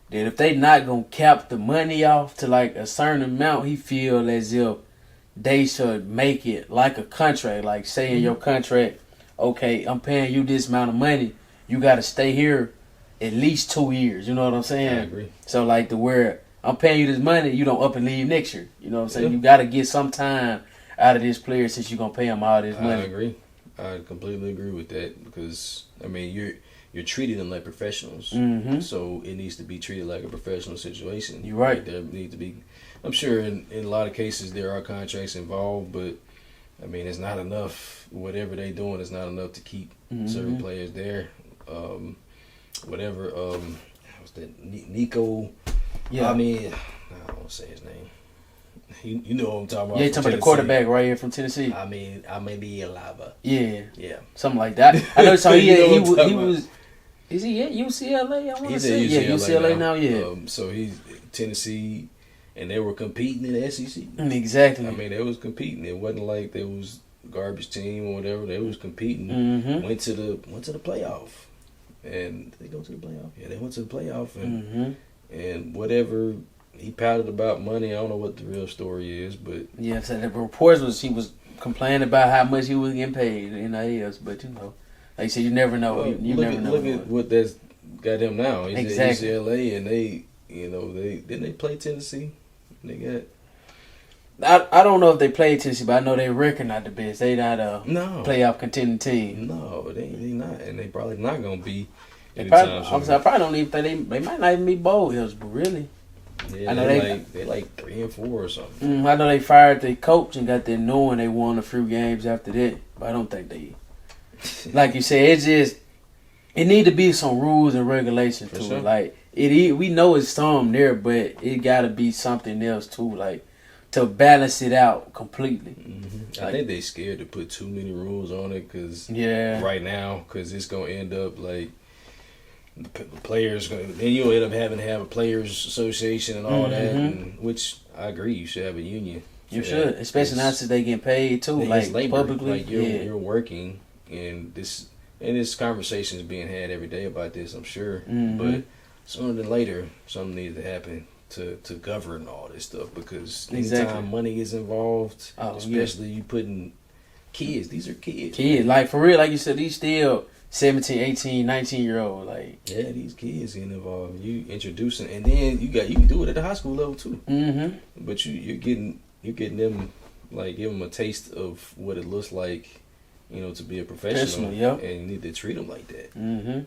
that if they not gonna cap the money off to like a certain amount, he feel as if they should make it like a contract. Like say in your contract, okay, I'm paying you this amount of money, you gotta stay here at least 2 years. You know what I'm saying? I agree. So like where I'm paying you this money, you don't up and leave next year. You know what I'm saying? You gotta get some time out of this player since you're gonna pay him all this money. I agree. I completely agree with that because I mean you're treating them like professionals, so it needs to be treated like a professional situation. You're right. Like there need to be. I'm sure in a lot of cases there are contracts involved, but I mean it's not enough. Whatever they're doing is not enough to keep certain players there. What's that? Nico. Yeah. I mean, I don't want to say his name. You know what I'm talking about. Yeah, you're talking about the quarterback right here from Tennessee. I mean, I may be a lava. Yeah. Yeah. Something like that. I know. So he was. Is he at UCLA? I want to say. Yeah, UCLA now. Yeah. So he's Tennessee, and they were competing in the SEC. Exactly. I mean, they was competing. It wasn't like they was garbage team or whatever. They was competing. Went to the playoff, and did they go to the playoff? Yeah, they went to the playoff, and whatever. He pouted about money. I don't know what the real story is, but yeah, so the reports was he was complaining about how much he was getting paid in NILs, but like you said, you never know. Well, you never know. Look at what that's got him now. He's exactly. at UCLA, and they didn't they play Tennessee? They got. I don't know if they played Tennessee, but I know they record not the best. They not a playoff contending team. No, they not, and they probably not gonna be. I probably don't even think they might not even be bowl hills, but really. Yeah, I know they like 3 and 4 or something. I know they fired their coach and got their new one. They won a few games after that, but I don't think they. Like you said, it need to be some rules and regulations to it. Like we know it's some there, but it got to be something else too, like to balance it out completely. Like, I think they scared to put too many rules on it because right now it's gonna end up like. The players, then you'll end up having to have a players' association and all that, which I agree, you should have a union. You should, especially now since they getting paid too, like labor, publicly. Like you're working, and this conversation is being had every day about this, I'm sure. But sooner than later, something needs to happen to govern all this stuff because anytime money is involved, especially you putting kids. These are kids. Kids, like for real, like you said, these still 17, 18, 19-year-old. Like, yeah, these kids getting involved. You introducing, and then you can do it at the high school level too. mm-hmm. You're getting them, like, give them a taste of what it looks like, to be a professional. Yep. And you need to treat them like that. Mm-hmm.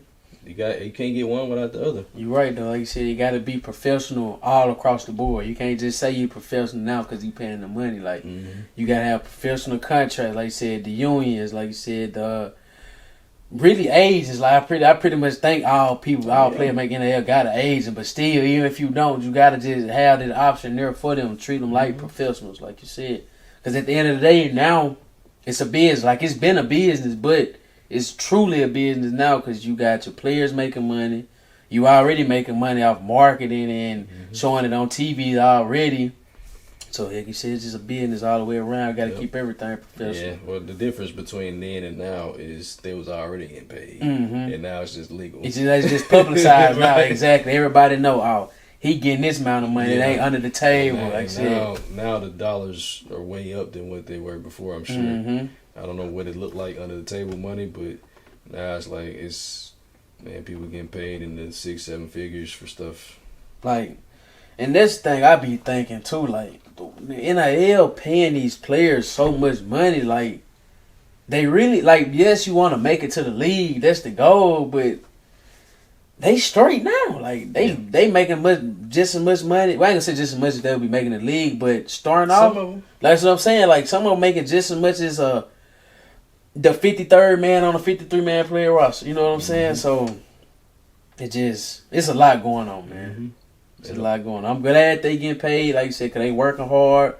You can't get one without the other. You're right though. Like you said, you got to be professional all across the board. You can't just say you professional now because you paying the money. Like you got to have professional contracts. Like you said, the unions. Like you said, the really ages. Like I pretty much think all players make NAL got an agent, but still, even if you don't, you got to just have that option there for them. Treat them like professionals, like you said. Because at the end of the day, now it's a business. Like it's been a business, but it's truly a business now because you got your players making money. You already making money off marketing and showing it on TV already. So, like you said, it's just a business all the way around. Got to keep everything professional. Yeah, well, the difference between then and now is they was already getting paid. And now it's just legal. It's just publicized now. Right. Exactly. Everybody know, he getting this amount of money. It ain't under the table. Now the dollars are way up than what they were before, I'm sure. I don't know what it looked like under the table money, but now it's like people getting paid in the 6-7 figures for stuff. Like, and this thing I be thinking too, like the NIL paying these players so much money, like they really yes, you want to make it to the league, that's the goal, but they straight now. Like they making just as much money. Well, I ain't gonna say just as much as they'll be making the league, but starting off, that's what I'm saying. Like some of them making just as much as the 53rd man on a 53-man player roster. You know what I'm saying? So it's a lot going on, man. It's a lot going on. I'm glad they getting paid, like you said, because they working hard.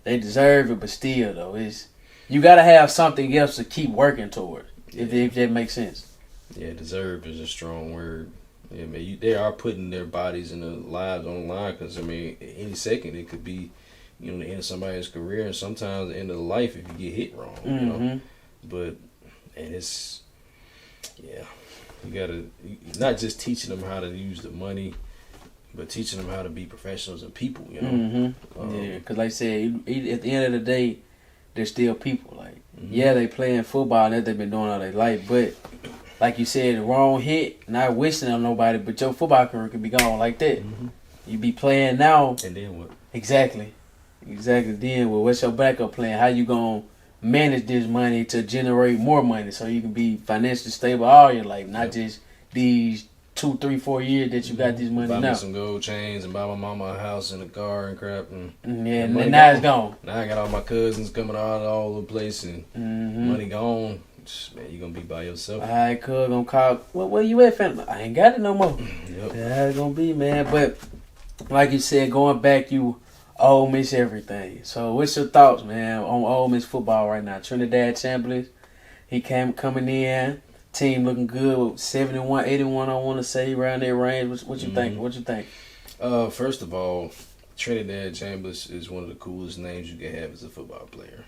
They deserve it, but still, though, you got to have something else to keep working toward, if that makes sense. Yeah, deserve is a strong word. Yeah, man, they are putting their bodies and their lives on the line because, any second it could be, the end of somebody's career and sometimes the end of life if you get hit wrong, But, and it's, you got to, not just teaching them how to use the money, but teaching them how to be professionals and people, because like I said, at the end of the day, they're still people. Like, they playing football and that they've been doing all their life, but like you said, the wrong hit, not wishing on nobody, but your football career could be gone like that. You be playing now. And then what? Exactly. Then, what's your backup plan? How you going to manage this money to generate more money so you can be financially stable all your life, not just these 2, 3, 4 years that you got this money buy now. Me some gold chains and buy my mama a house and a car and crap. And now it's gone. Now I got all my cousins coming out of all the place and money gone. Man, you gonna be by yourself. All right, cuz, gonna call. Where you at, fam? I ain't got it no more. Yep. That's gonna be, man. But like you said, going back, you Ole Miss everything. So what's your thoughts, man, on Ole Miss football right now? Trinidad Chambliss, he coming in. Team looking good, 71, 81, I want to say, around that range. What you think? What you think? First of all, Trinidad Chambliss is one of the coolest names you can have as a football player.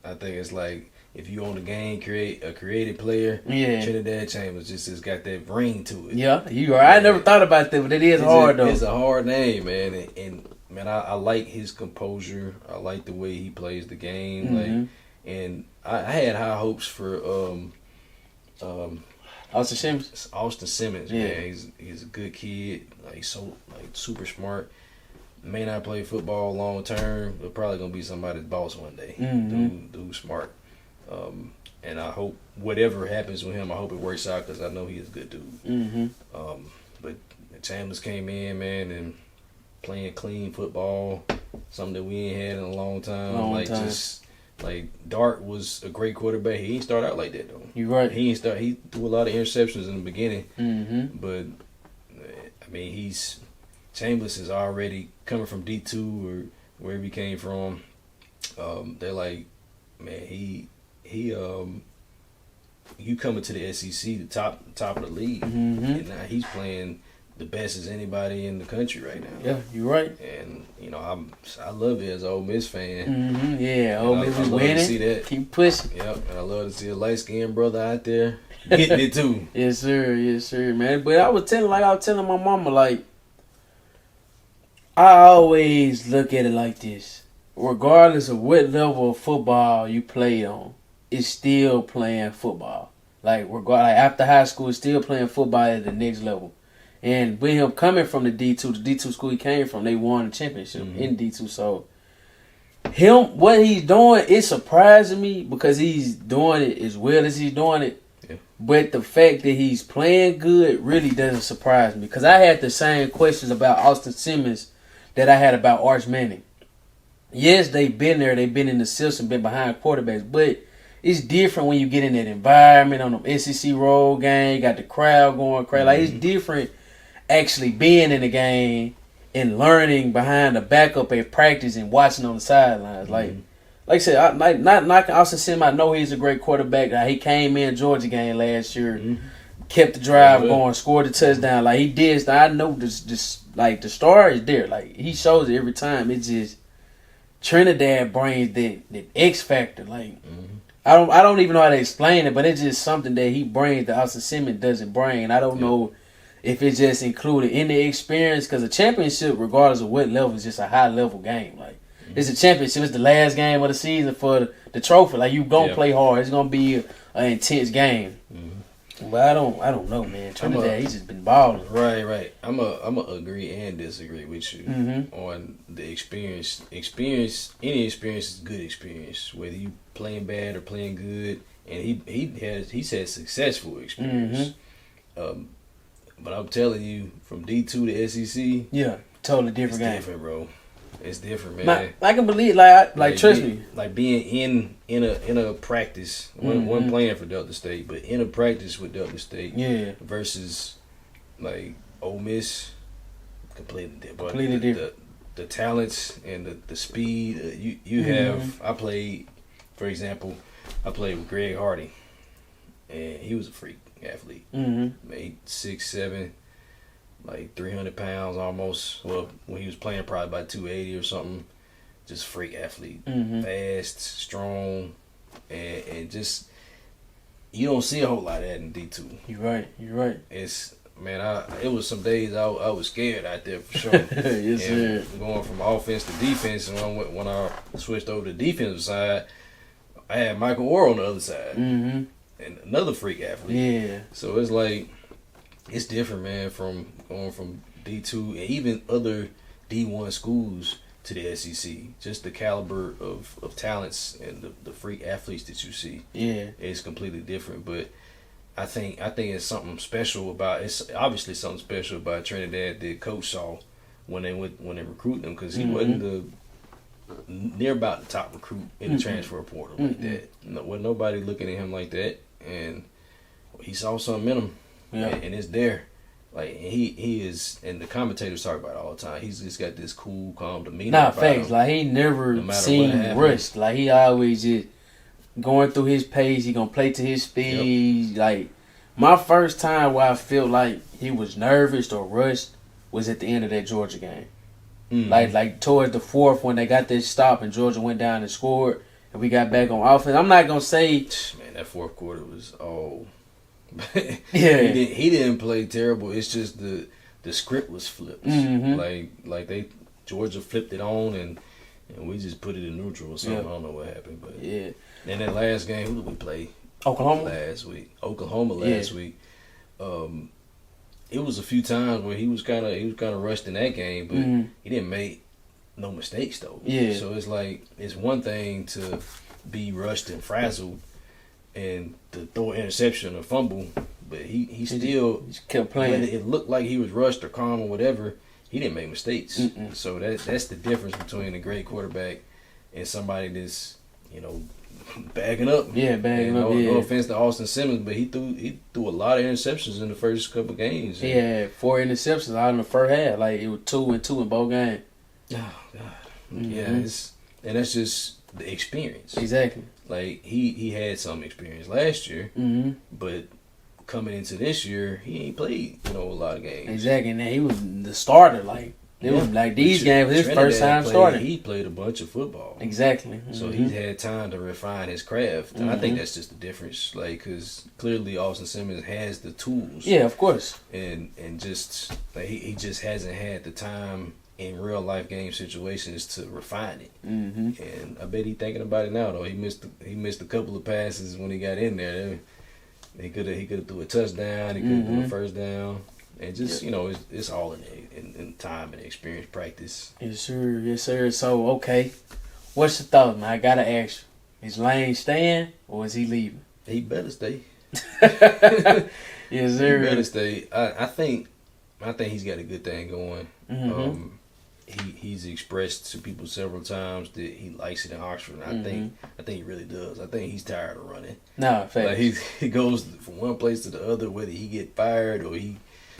I think it's like, if you own the game, create a creative player, Trinidad Chambliss just has got that ring to it. Yeah, you are. I never thought about that, but it's hard, though. It's a hard name, man. And man, I like his composure. I like the way he plays the game. And I had high hopes for Austin Simmons, man. He's a good kid. He's so super smart. May not play football long term, but probably gonna be somebody's boss one day. Dude smart. And I hope whatever happens with him, I hope it works out because I know he's a good dude. But Chambliss came in, man, and playing clean football, something that we ain't had in a long time. Dart was a great quarterback. He didn't start out like that though. You're right. He threw a lot of interceptions in the beginning. But Chambliss is already coming from D2 or wherever he came from. They're like, man, you coming to the SEC, the top of the league, and now he's playing the best as anybody in the country right now. Yeah, you're right. And I love it as an Ole Miss fan. Ole Miss is winning. To see that. Keep pushing. Yep, and I love to see a light skinned brother out there getting it too. Yes, sir, man. But I was telling my mama, like, I always look at it like this. Regardless of what level of football you play on, is still playing football. Like after high school, is still playing football at the next level. And with him coming from the D2 school he came from, they won the championship in D2. So what he's doing, it surprising me because he's doing it as well as he's doing it. Yeah. But the fact that he's playing good really doesn't surprise me because I had the same questions about Austin Simmons that I had about Arch Manning. Yes, they've been there. They've been in the system, been behind quarterbacks. But it's different when you get in that environment on the SEC road game. You got the crowd going crazy. Like, it's different actually being in the game and learning behind the backup at practice and watching on the sidelines. Like I said, not knocking Austin Simmons. I know he's a great quarterback. Like, he came in Georgia game last year, kept the drive going, scored the touchdown. Like, he did. I know this like the star is there. Like, he shows it every time. It's just Trinidad brings that X factor. Like, I don't even know how to explain it, but it's just something that he brings that Austin Simmons doesn't bring. And I don't know if it's just included in the experience because a championship, regardless of what level, is just a high level game. Like, it's a championship. It's the last game of the season for the trophy. Like, you gonna play hard. It's gonna be an intense game. But I don't know, man. Trinidad, he's just been balling. Right. I'm a agree and disagree with you on the experience. Any experience is good experience, whether you playing bad or playing good. And he's had successful experience. But I'm telling you, from D2 to SEC, totally different game. It's different, bro. It's different, man. I can believe, like trust me. Like being in a practice, one playing for Delta State, but in a practice with Delta State, versus like Ole Miss, completely different. The talents and the speed you have. I played with Greg Hardy, and he was a freak athlete. Made 6'7", like 300 pounds almost. Well, when he was playing, probably about 280 or something. Just freak athlete, fast, strong, and just you don't see a whole lot of that in D2. You're right. It's it was some days I was scared out there for sure. Yes, sir. Going from offense to defense, and when I switched over to the defensive side, I had Michael Orr on the other side. And another freak athlete. Yeah. So it's like, it's different, man, from going from D2 and even other D1 schools to the SEC. Just the caliber of talents and the freak athletes that you see. Yeah. It's completely different. But I think it's something special about, it's obviously something special about Trinidad that Coach saw when they recruited him, because he wasn't near about the top recruit in the transfer portal like that. Wasn't nobody looking at him like that. And he saw something in him, and it's there. Like, he is, and the commentators talk about it all the time. He's just got this cool, calm demeanor. Not facts. Like, he never seemed rushed. Like, he always just going through his pace. He gonna play to his speed. Like, my first time where I felt like he was nervous or rushed was at the end of that Georgia game. Like towards the fourth, when they got this stop and Georgia went down and scored, and we got back on offense. I'm not gonna say, man, that fourth quarter was yeah. He didn't play terrible. It's just the script was flipped. Like Georgia flipped it on and we just put it in neutral or something. I don't know what happened, but then that last game, who did we play? Oklahoma last week. It was a few times where he was kind of rushed in that game, but he didn't make no mistakes though. Yeah. So it's like, it's one thing to be rushed and frazzled and to throw an interception or fumble, but he still kept playing. Whether it looked like he was rushed or calm or whatever, he didn't make mistakes. So that's the difference between a great quarterback and somebody that's, bagging up. Yeah, bagging up. No offense to Austin Simmons, but he threw a lot of interceptions in the first couple games. He had 4 interceptions out in the first half. Like, it was 2-2 in both games. Oh God. Yeah, and that's just the experience. Exactly. Like, he had some experience last year, but coming into this year, he ain't played a lot of games. Exactly, and he was the starter. Like, it was like these games, his first time starting. He played a bunch of football. Exactly. So he's had time to refine his craft. And I think that's just the difference. Like, because clearly Austin Simmons has the tools. Yeah, of course. And just, like, he just hasn't had the time in real life game situations to refine it. Mm-hmm. And I bet he thinking about it now though. He missed a couple of passes when he got in there. He could have threw a touchdown. He could have threw a first down. And just it's all in time and experience, practice. Yes sir, yes sir. So okay, what's your thought, man? I gotta ask you: is Lane staying or is he leaving? He better stay. Yes sir. He better stay. I think he's got a good thing going. Mm-hmm. He's expressed to people several times that he likes it in Oxford. And I think he really does. I think he's tired of running. Nah, fact. Like he goes from one place to the other, whether he get fired or he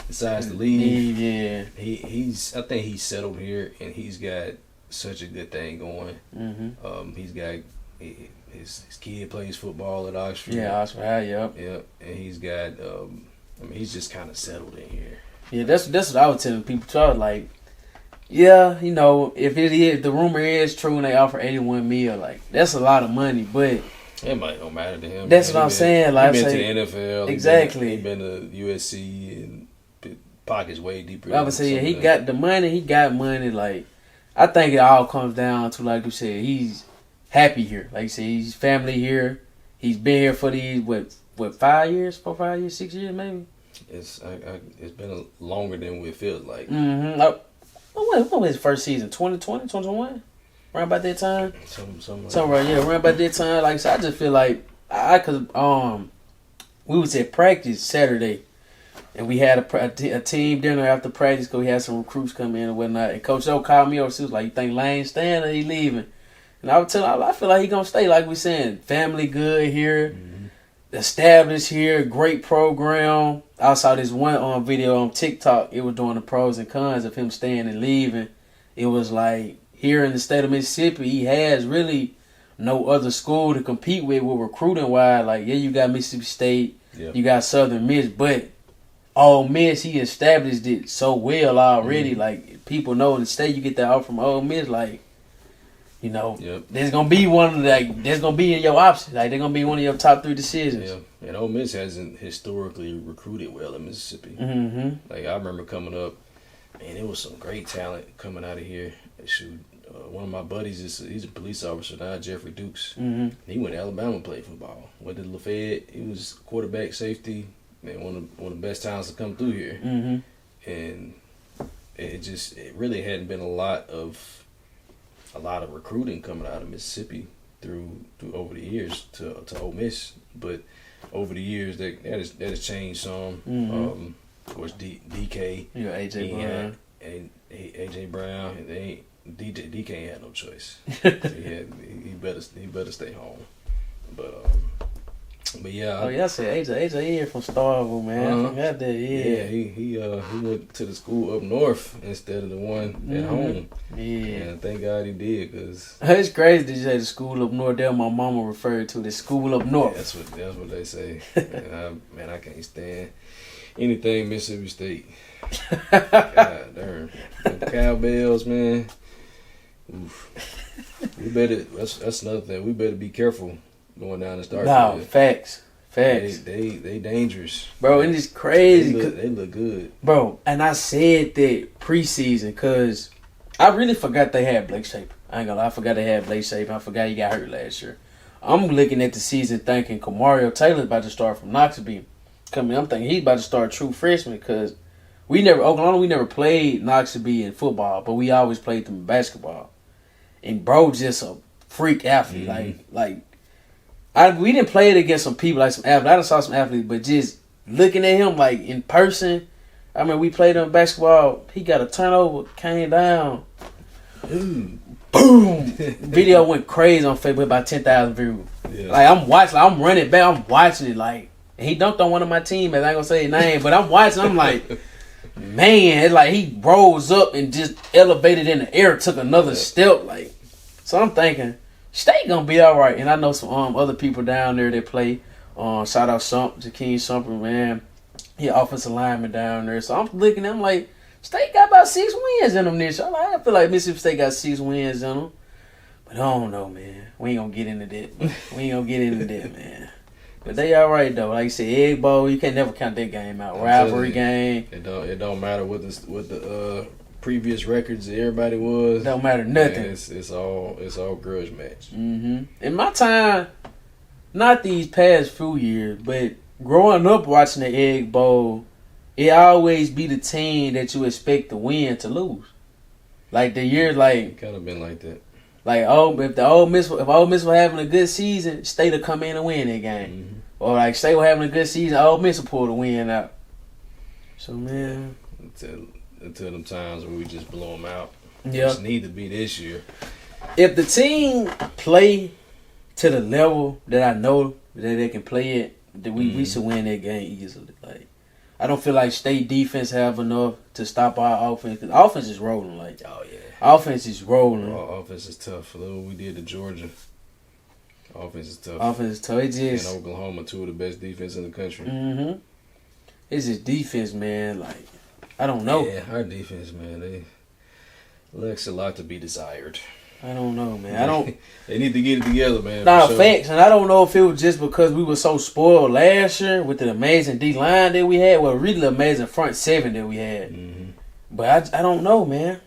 decides to leave. Yeah. I think he's settled here and he's got such a good thing going. Mm-hmm. He's got his kid plays football at Oxford. Yeah, Oxford High. Yep. Yep. And he's got he's just kind of settled in here. Yeah, that's what I was telling people. Try like, yeah, if the rumor is true and they offer 81 mil, like that's a lot of money, but it might don't matter to him. That's what I'm saying. Like, he been to the NFL, exactly. He been to USC and pockets way deeper. I would say he got the money. He got money. Like, I think it all comes down to, like you said, he's happy here. Like you said, he's family here. He's been here for these 5 years, 4, 5 years, 6 years maybe. It's been longer than we feel like. Mm-hmm. When was his first season? 2020, 2021? Around about that time? Something right, yeah, around about that time. Like I said, I just feel like we was at practice Saturday, and we had a team dinner after practice because we had some recruits come in and whatnot. And Coach O called me over. She was like, "You think Lane staying or he leaving?" And I would tell him, I feel like he gonna stay. Like we saying, family good here. Established here, great program. I saw this one video on TikTok. It was doing the pros and cons of him staying and leaving. It was like here in the state of Mississippi, he has really no other school to compete with recruiting wise. Like, yeah, you got Mississippi State, you got Southern Miss, but Ole Miss, he established it so well already. Like, people know in the state, you get that out from Ole Miss, like, there's gonna be there's gonna be in your options. Like, they're gonna be one of your top 3 decisions. Yeah, and Ole Miss hasn't historically recruited well in Mississippi. Mm-hmm. Like, I remember coming up, man, it was some great talent coming out of here. Shoot, one of my buddies he's a police officer now, Jeffrey Dukes. Mm-hmm. He went to Alabama and played football. Went to Lafayette. He was quarterback, safety. Man, one of the best talents to come through here. Mm-hmm. And it really hadn't been a lot of recruiting coming out of Mississippi through over the years to Ole Miss, but over the years that has changed some. Mm-hmm. Of course, DK, AJ Brown, and AJ Brown, DK ain't had no choice. he better stay home. But yeah. Oh yeah, I said AJ here from Starville, man. I forgot that. Yeah, he went to the school up north instead of the one at home. Yeah, and thank God he did, cause it's crazy that you say the school up north. There, my mama referred to the school up north. Yeah, that's what they say. Man, I can't stand anything Mississippi State. God darn, them cowbells, man. Oof. We better. That's another thing. We better be careful going down the start. No, facts. They dangerous, bro. And it's crazy. They look good, bro. And I said that preseason because I really forgot they had Blake Shaper. I ain't gonna lie, I forgot they had Blake Shaper. I forgot he got hurt last year. I'm looking at the season thinking Kamario Taylor's about to start from Knoxville. I'm thinking he's about to start true freshman because Oklahoma, we never played Knoxville in football, but we always played them in basketball. And bro, just a freak athlete. We didn't play it against some people, like some athletes. I done saw some athletes, but just looking at him like in person, I mean, we played him basketball. He got a turnover, came down, boom. Video went crazy on Facebook, about 10,000 views. Yeah. Like I'm watching, I'm running back, I'm watching it. Like, and he dunked on one of my teammates. I ain't gonna say his name, but I'm watching. I'm like, man, it's like he rose up and just elevated in the air, took another step. Like, so I'm thinking, State gonna be all right. And I know some other people down there that play. Shout out Jakeem Sumper, man. He offensive lineman down there. So I'm looking, I'm like, State got about 6 wins in them this year. I feel like Mississippi State got 6 wins in them. But I don't know, man. We ain't gonna get into that. Man. But they all right though. Like you said, Egg Bowl, you can't never count that game out. Rivalry game. It don't matter what the previous records that everybody was. Don't matter nothing. Man, it's all grudge match. In my time, not these past few years, but growing up watching the Egg Bowl, it always be the team that you expect to win to lose. Like the year, like It kind of been like that. Like if Ole Miss were having a good season, State will come in and win that game. Mm-hmm. Or like State were having a good season, Ole Miss will pull the win out. So man, Until them times where we just blow them out. Yeah. Just need to be this year. If the team play to the level that I know that they can play it, then we should win that game easily. Like I don't feel like State defense have enough to stop our offense. Cause offense is rolling. Like Oh yeah. offense is rolling. Offense is tough. Look what we did to Georgia. Offense is tough. Offense is tough. It just And Oklahoma, two of the best defense in the country. It's just defense, man. Like I don't know. Yeah, our defense, man, they lacks a lot to be desired. I don't know, man. I don't. They need to get it together, man. Nah, for sure. facts, and I don't know if it was just because we were so spoiled last year with the amazing D line that we had, well, really amazing front seven that we had. Mm-hmm. But I don't know, man.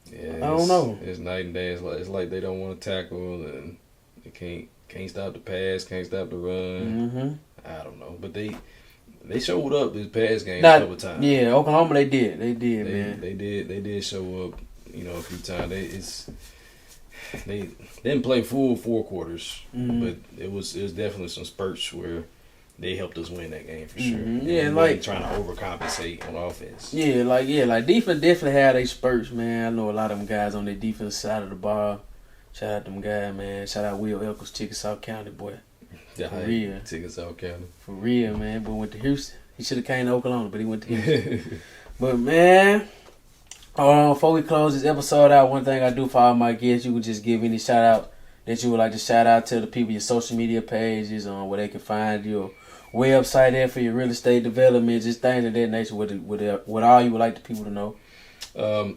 Yeah, I don't know. It's night and day. It's like they don't want to tackle and they can't stop the pass, can't stop the run. I don't know, but they showed up this past game a couple times. Yeah, Oklahoma they did, man. They did show up. You know, a few times. They didn't play full 4 quarters, but it was definitely some spurts where they helped us win that game for sure. Yeah, and like trying to overcompensate on offense. Yeah, like defense definitely had their spurts, man. I know a lot of them guys on their defense side of the ball. Shout out them guys, man. Shout out Will Elkins, Chickasaw County boy. Yeah, For real. Chickasaw County. For real, man. But went to Houston. He should have came to Oklahoma, but he went to Houston. But man, before we close this episode out, one thing I do for all my guests, you would just give any shout out that you would like to shout out to the people, your social media pages, where they can find your website there for your real estate development, just things of that nature. What all you would like the people to know?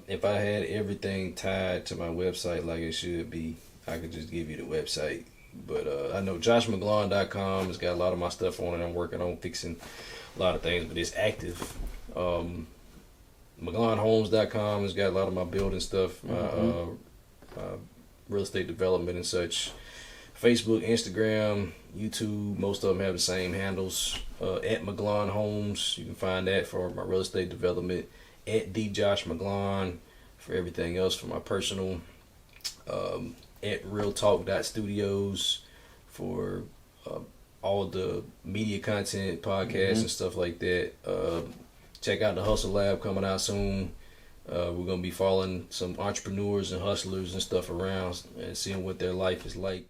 If I had everything tied to my website like it should be, I could just give you the website. But I know joshmcglawn.com has got a lot of my stuff on it. I'm working on fixing a lot of things, but it's active. McGlawnhomes.com has got a lot of my building stuff, my real estate development and such. Facebook, Instagram, YouTube, most of them have the same handles. At McGlawn Homes, you can find that for my real estate development. At DJoshMcGlawn for everything else for my personal. At realtalk.studios for all the media content, podcasts and stuff like that. Check out the Hustle Lab coming out soon. We're going to be following some entrepreneurs and hustlers and stuff around and seeing what their life is like.